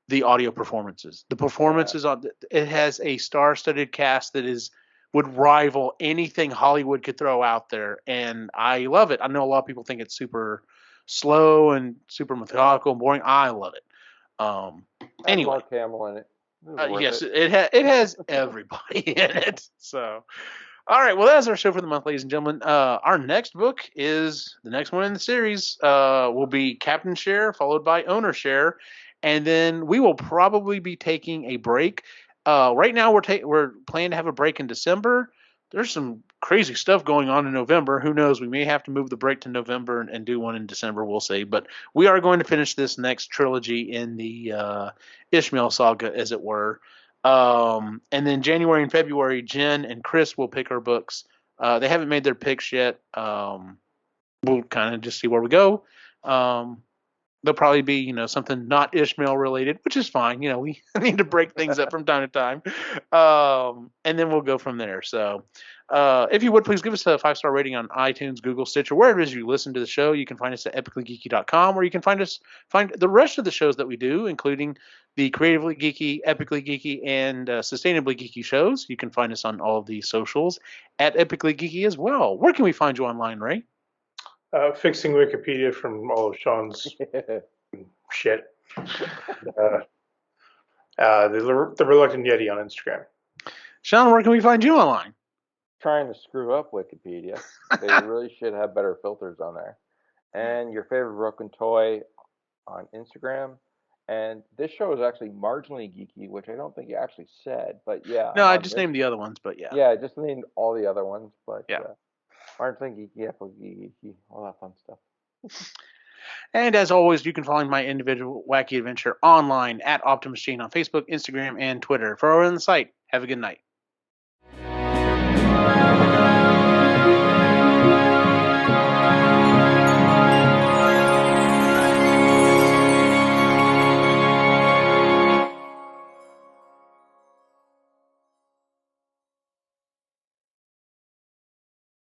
the audio performances. The performances on it has a star-studded cast that would rival anything Hollywood could throw out there, and I love it. I know a lot of people think it's super slow and super methodical and boring. I love it. Anyway, Mark Hamill in it. yes, it has everybody in it. So. All right, well, that's our show for the month, ladies and gentlemen. Our next book is the next one in the series. Will be Captain Share, followed by Owner Share, and then we will probably be taking a break. Right now, we're planning to have a break in December. There's some crazy stuff going on in November. Who knows? We may have to move the break to November and do one in December. We'll see. But we are going to finish this next trilogy in the Ishmael saga, as it were. And then January and February, Jen and Chris will pick our books. They haven't made their picks yet. We'll kind of just see where we go. There'll probably be, something not Ishmael related, which is fine. We need to break things up from time to time. And then we'll go from there. So, if you would please give us a 5-star rating on iTunes, Google, Stitcher, wherever it is you listen to the show. You can find us at epicallygeeky.com, where you can find the rest of the shows that we do, including the Creatively Geeky, Epically Geeky, and Sustainably Geeky shows. You can find us on all of the socials at Epically Geeky as well. Where can we find you online, Ray? Fixing Wikipedia from all of Sean's shit. The Reluctant Yeti on Instagram. Sean, where can we find you online? Trying to screw up Wikipedia. They really should have better filters on there. And your favorite broken toy on Instagram. And this show is actually Marginally Geeky, which I don't think you actually said, but yeah. No, I just named the other ones, but yeah. Yeah, I just named all the other ones, but yeah. Marginally Geeky, Geeky, all that fun stuff. And as always, you can find my individual wacky adventure online at Optimus Gene on Facebook, Instagram, and Twitter. For our on the site, have a good night.